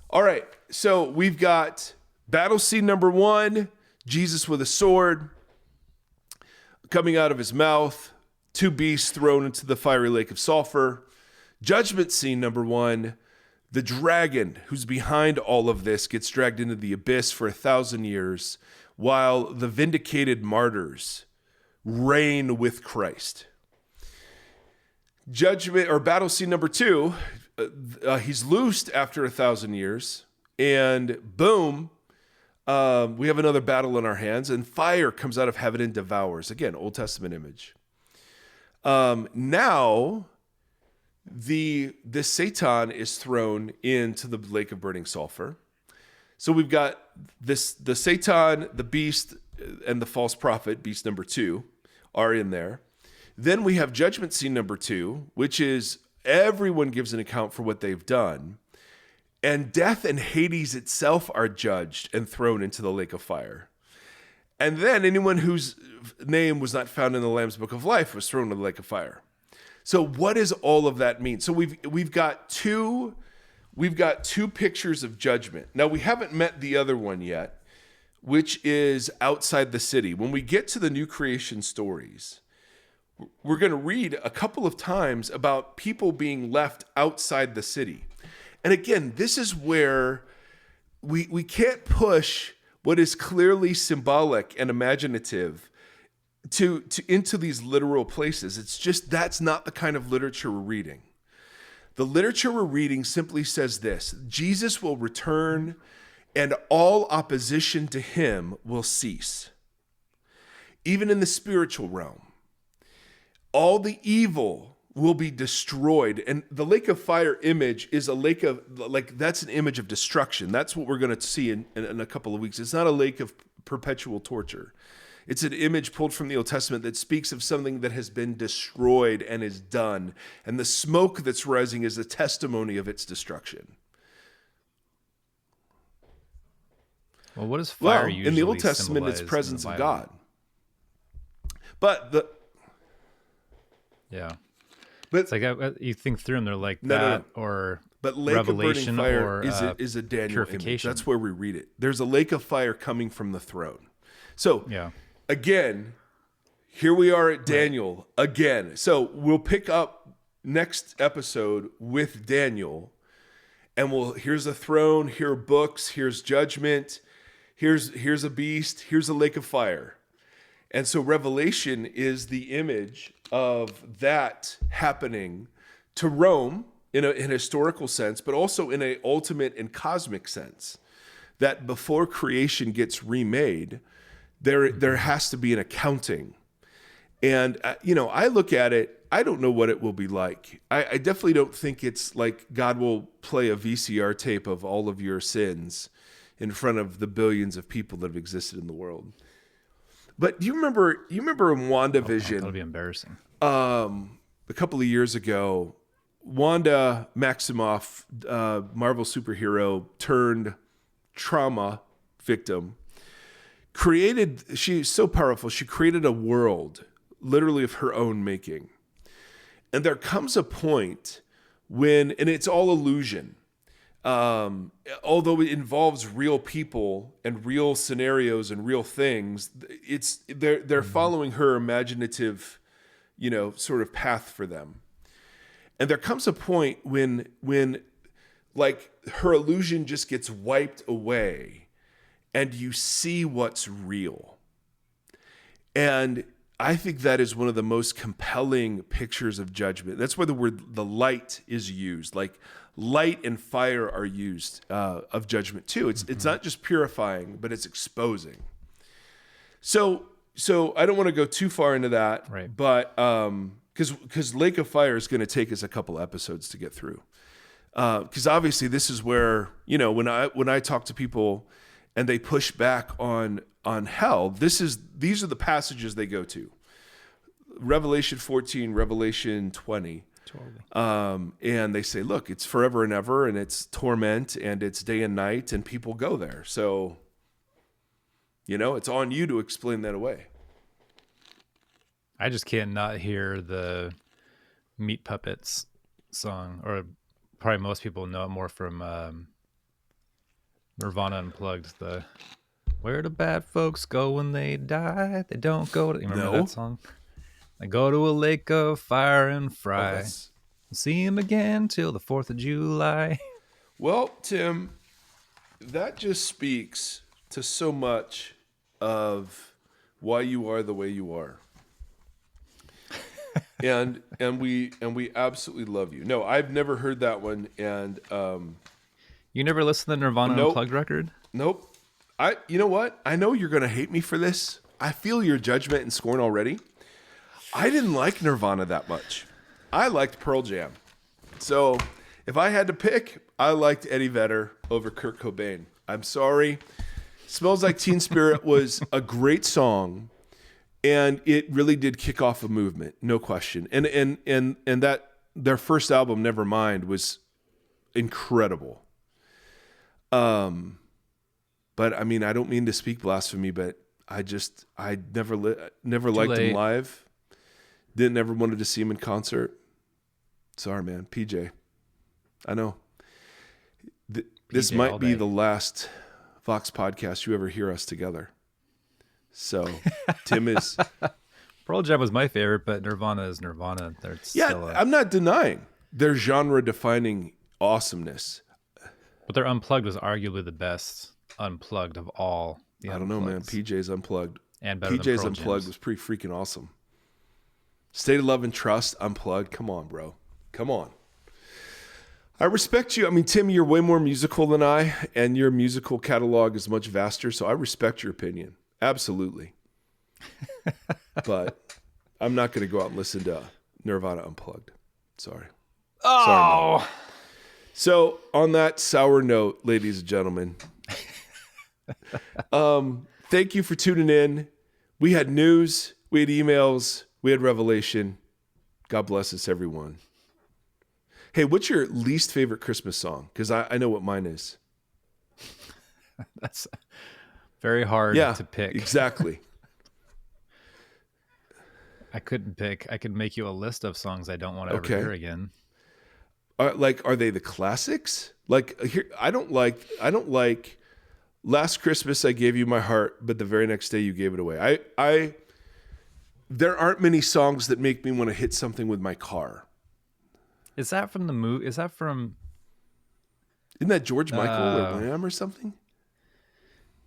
All right, so we've got battle scene number 1, Jesus with a sword coming out of his mouth, 2 beasts thrown into the fiery lake of sulfur. Judgment scene number 1, the dragon who's behind all of this gets dragged into the abyss for 1,000 years, while the vindicated martyrs reign with Christ. Judgment or battle scene number 2, he's loosed after 1,000 years, and boom, we have another battle in our hands, and fire comes out of heaven and devours. Again, Old Testament image. Now, the Satan is thrown into the lake of burning sulfur. So we've got the Satan, the beast, and the false prophet, beast number 2, are in there. Then we have judgment scene number 2, which is everyone gives an account for what they've done. And death and Hades itself are judged and thrown into the lake of fire. And then anyone whose name was not found in the Lamb's book of life was thrown into the lake of fire. So what does all of that mean? So we've got two pictures of judgment. Now we haven't met the other one yet, which is outside the city. When we get to the new creation stories, we're going to read a couple of times about people being left outside the city. And again, this is where we can't push what is clearly symbolic and imaginative into these literal places. It's just that's not the kind of literature we're reading. The literature we're reading simply says this: Jesus will return and all opposition to him will cease. Even in the spiritual realm, all the evil will be destroyed. And the lake of fire image is a lake of, that's an image of destruction. That's what we're going to see in a couple of weeks. It's not a lake of perpetual torture. It's an image pulled from the Old Testament that speaks of something that has been destroyed and is done. And the smoke that's rising is a testimony of its destruction. Well, what does fire usually in the Old Testament, it's presence of God. But yeah. But it's like you think through them, they're like or but lake Revelation of burning fire or is a Daniel image. That's where we read it. There's a lake of fire coming from the throne. So again, here we are at Daniel again. So we'll pick up next episode with Daniel, and here's a throne, here are books, here's judgment, here's a beast, here's a lake of fire. And so Revelation is the image of that happening to Rome in a historical sense, but also in an ultimate and cosmic sense, that before creation gets remade, there has to be an accounting. And, I look at it, I don't know what it will be like. I definitely don't think it's like God will play a VCR tape of all of your sins in front of the billions of people that have existed in the world. But do you remember in WandaVision? That'll be embarrassing. A couple of years ago, Wanda Maximoff, Marvel superhero turned trauma victim, she's so powerful, she created a world literally of her own making. And there comes a point and it's all illusion, although it involves real people and real scenarios and real things, they're following her imaginative, sort of path for them. And there comes a point when like her illusion just gets wiped away and you see what's real. And I think that is one of the most compelling pictures of judgment. That's where the light is used. Like light and fire are used of judgment too. It's not just purifying, but it's exposing. So I don't want to go too far into that, Right. but because Lake of Fire is going to take us a couple episodes to get through. Because obviously this is where, when I talk to people and they push back on hell, these are the passages they go to. Revelation 14, Revelation 20. Totally. And they say, look, it's forever and ever, and it's torment, and it's day and night, and people go there. So, it's on you to explain that away. I just can't not hear the Meat Puppets song, or probably most people know it more from Nirvana Unplugged. The "Where do bad folks go when they die? They don't go to." You remember that song? They go to a lake of fire and fry. See him again till the 4th of July. Well, Tim, that just speaks to so much of why you are the way you are. and we absolutely love you. No, I've never heard that one, and you never listened to the Nirvana Unplugged record? Nope. You know what? I know you're gonna hate me for this. I feel your judgment and scorn already. I didn't like Nirvana that much. I liked Pearl Jam. So if I had to pick, I liked Eddie Vedder over Kurt Cobain. I'm sorry. Smells Like Teen Spirit was a great song, and it really did kick off a movement, no question. And that their first album, Nevermind, was incredible. But I mean, I don't mean to speak blasphemy, but I never liked him live. Didn't ever wanted to see him in concert. Sorry, man. PJ. I know. This might be the last Vox podcast you ever hear us together. So, Tim is... Pearl Jam was my favorite, but Nirvana is Nirvana. I'm not denying their genre-defining awesomeness. But their Unplugged was arguably the best Unplugged of all. I don't know, man. PJ's Unplugged. And better PJ's than Unplugged was pretty freaking awesome. State of Love and Trust, Unplugged. Come on, bro. Come on. I respect you. I mean, Tim, you're way more musical than I, and your musical catalog is much vaster, so I respect your opinion. Absolutely. But I'm not going to go out and listen to Nirvana Unplugged. Sorry. Oh! Sorry, man. So, on that sour note, ladies and gentlemen, thank you for tuning in. We had news, we had emails, we had revelation. God bless us, everyone. Hey, what's your least favorite Christmas song? Because I know what mine is. That's very hard to pick. Exactly. I couldn't pick. I could make you a list of songs I don't want to ever hear again. Are they the classics? Like here, I don't like Last Christmas I Gave You My Heart, but the very next day you gave it away. There aren't many songs that make me want to hit something with my car. Is that from the movie? Is that from? Isn't that George Michael or Wham or something?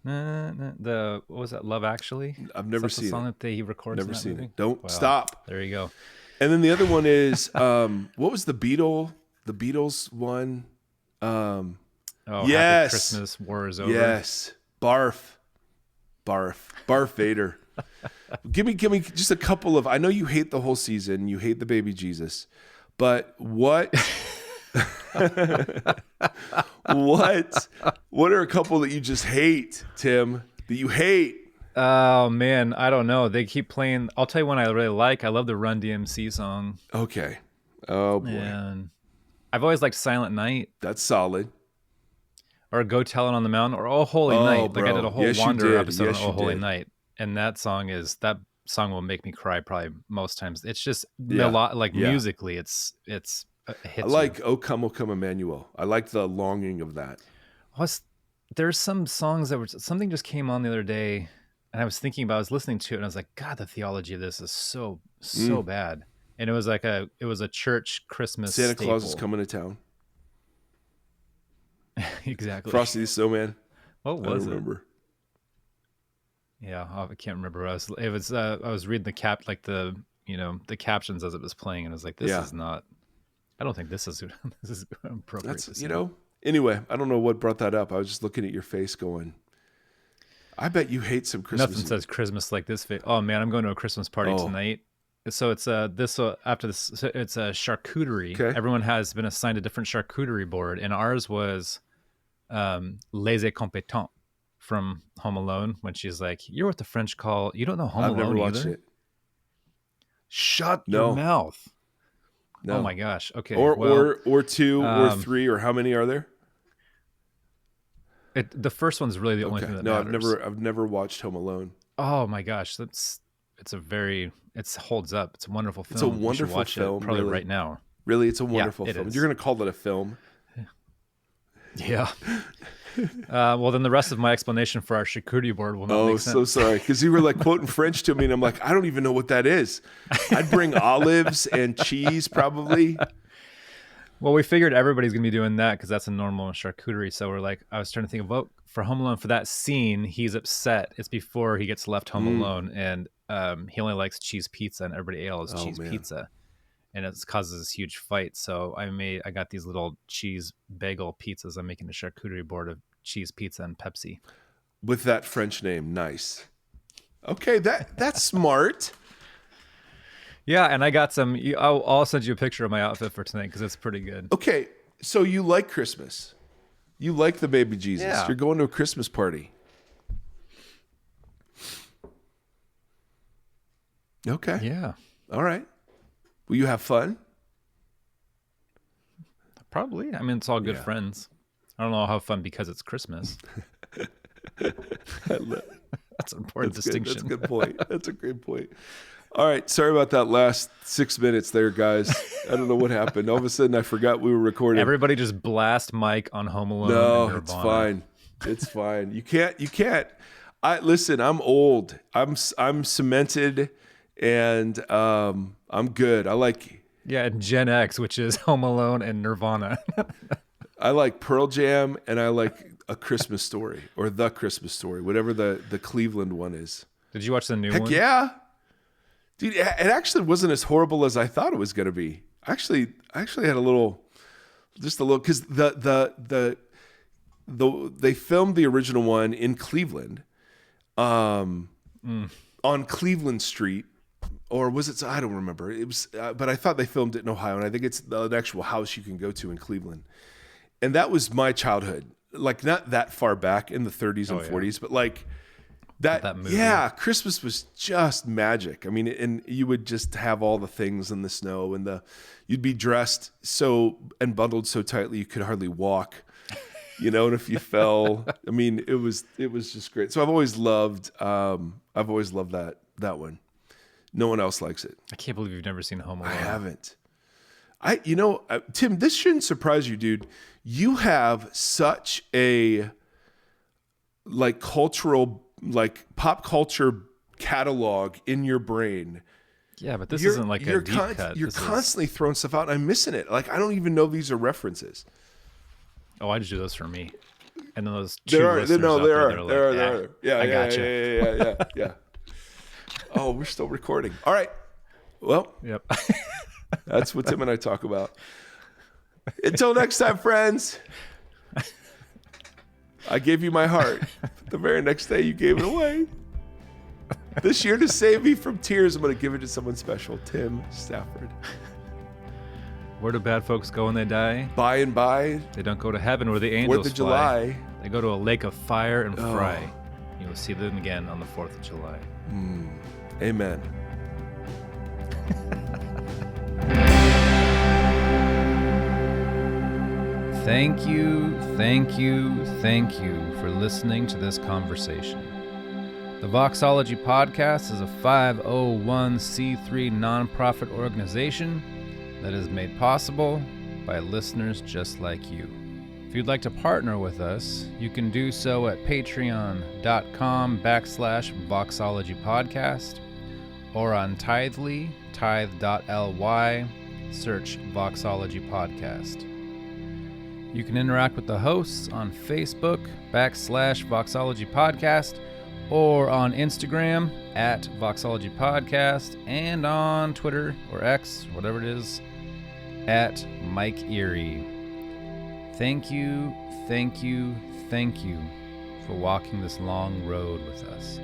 What was that? Love Actually. I've never seen the song that he records. Never in that seen movie? it. Don't stop. There you go. And then the other one is what was the Beatles one? Happy Christmas, War is Over. Yes. Barf Vader. Give me just a couple of, I know you hate the whole season, you hate the baby Jesus, but what what are a couple that you just hate, Tim, that you hate? Oh man, I don't know. They keep playing. I'll tell you one I really like. I love the Run DMC song. Okay. Oh boy. And I've always liked Silent Night. That's solid. Or Go Tell It on the Mountain, or Oh Holy Night. Bro. Like I did a whole Wanderer episode on Oh Holy did. Night. And that song will make me cry probably most times. It's just musically, it's a hit. I like O Come Emmanuel. I like the longing of that. There's some songs something just came on the other day, and I was listening to it, and I was like, God, the theology of this is so bad. And it was a church Christmas Santa staple. Claus is coming to town. Exactly. Frosty the Snowman. What was I don't remember. Yeah, I can't remember. I was reading the captions as it was playing, and I was like, this Yeah. is not. I don't think this is this is appropriate. That's, to you sing. know, anyway, I don't know what brought that up. I was just looking at your face going, I bet you hate some Christmas. Nothing says Christmas like this. Oh man, I'm going to a Christmas party tonight. So it's after this. So it's a charcuterie. Okay. Everyone has been assigned a different charcuterie board, and ours was Les Incompetents from Home Alone, when she's like, "You're what the French call." You don't know Home Alone never watched either? it. Shut No. your mouth. No. Oh my gosh. Okay. Or two or three, or how many are there? The first one's really the only thing that matters. I've never watched Home Alone. Oh my gosh, it holds up. It's a wonderful film. It's a You should wonderful watch film, it probably really. right now. Really, it's a wonderful it film. is. You're going to call it a film? Yeah. Well, then the rest of my explanation for our charcuterie board will not make sense. So sorry, because you were like quoting French to me, and I'm like, I don't even know what that is. I'd bring olives and cheese, probably. Well, we figured everybody's gonna be doing that because that's a normal charcuterie. So we're like, I was trying to think of what for Home Alone, for that scene, he's upset. It's before he gets left home alone, and he only likes cheese pizza, and everybody else cheese pizza, and it causes this huge fight. So I got these little cheese bagel pizzas. I'm making a charcuterie board of cheese pizza and Pepsi with that French name. Nice. Okay, that's smart. Yeah, and I got some. I'll send you a picture of my outfit for tonight because it's pretty good. Okay, so you like Christmas. You like the baby Jesus. Yeah. You're going to a Christmas party. Okay. Yeah. All right. Will you have fun? Probably. I mean, it's all good friends. I don't know how fun because it's Christmas. That's an important distinction. That's a good point. That's a great point. All right. Sorry about that last 6 minutes there, guys. I don't know what happened. All of a sudden, I forgot we were recording. Everybody just blast Mike on Home Alone. No, it's fine. It's fine. You can't. Listen, I'm old. I'm cemented, and I'm good. I like. Yeah, and Gen X, which is Home Alone and Nirvana. I like Pearl Jam, and I like A Christmas Story, or The Christmas Story, whatever the Cleveland one is. Did you watch the new Heck one? Yeah. Dude, it actually wasn't as horrible as I thought it was going to be. I actually had just a little, because they filmed the original one in Cleveland, on Cleveland Street, or was it? I don't remember. It was, but I thought they filmed it in Ohio, and I think it's an actual house you can go to in Cleveland. And that was my childhood, like not that far back in the 30s and 40s, but like. That movie. Yeah, Christmas was just magic. I mean, and you would just have all the things in the snow, and you'd be dressed and bundled so tightly you could hardly walk, and if you fell, I mean, it was just great. So I've always loved that one. No one else likes it. I can't believe you've never seen Home Alone. I haven't. Tim, this shouldn't surprise you, dude. You have such a cultural, pop culture catalog in your brain. Yeah, but this isn't like a deep cut. You're constantly throwing stuff out, and I'm missing it. I don't even know these are references. Oh, I just do those for me. And then those there are. Yeah, I gotcha. Yeah. Oh, we're still recording. All right. Well, yep. That's what Tim and I talk about. Until next time, friends. I gave you my heart. The very next day, you gave it away. This year, to save me from tears, I'm going to give it to someone special, Tim Stafford. Where do bad folks go when they die? By and by. They don't go to heaven where the angels 4th of July. They go to a lake of fire and fry. You will see them again on the 4th of July. Amen. Thank you for listening to this conversation. The Voxology Podcast is a 501c3 nonprofit organization that is made possible by listeners just like you. If you'd like to partner with us, you can do so at patreon.com/Voxology Podcast, or on Tithely, tithe.ly, search Voxology Podcast. You can interact with the hosts on Facebook /Voxology Podcast, or on Instagram at Voxology Podcast, and on Twitter or X, whatever it is, at Mike Erie. Thank you for walking this long road with us.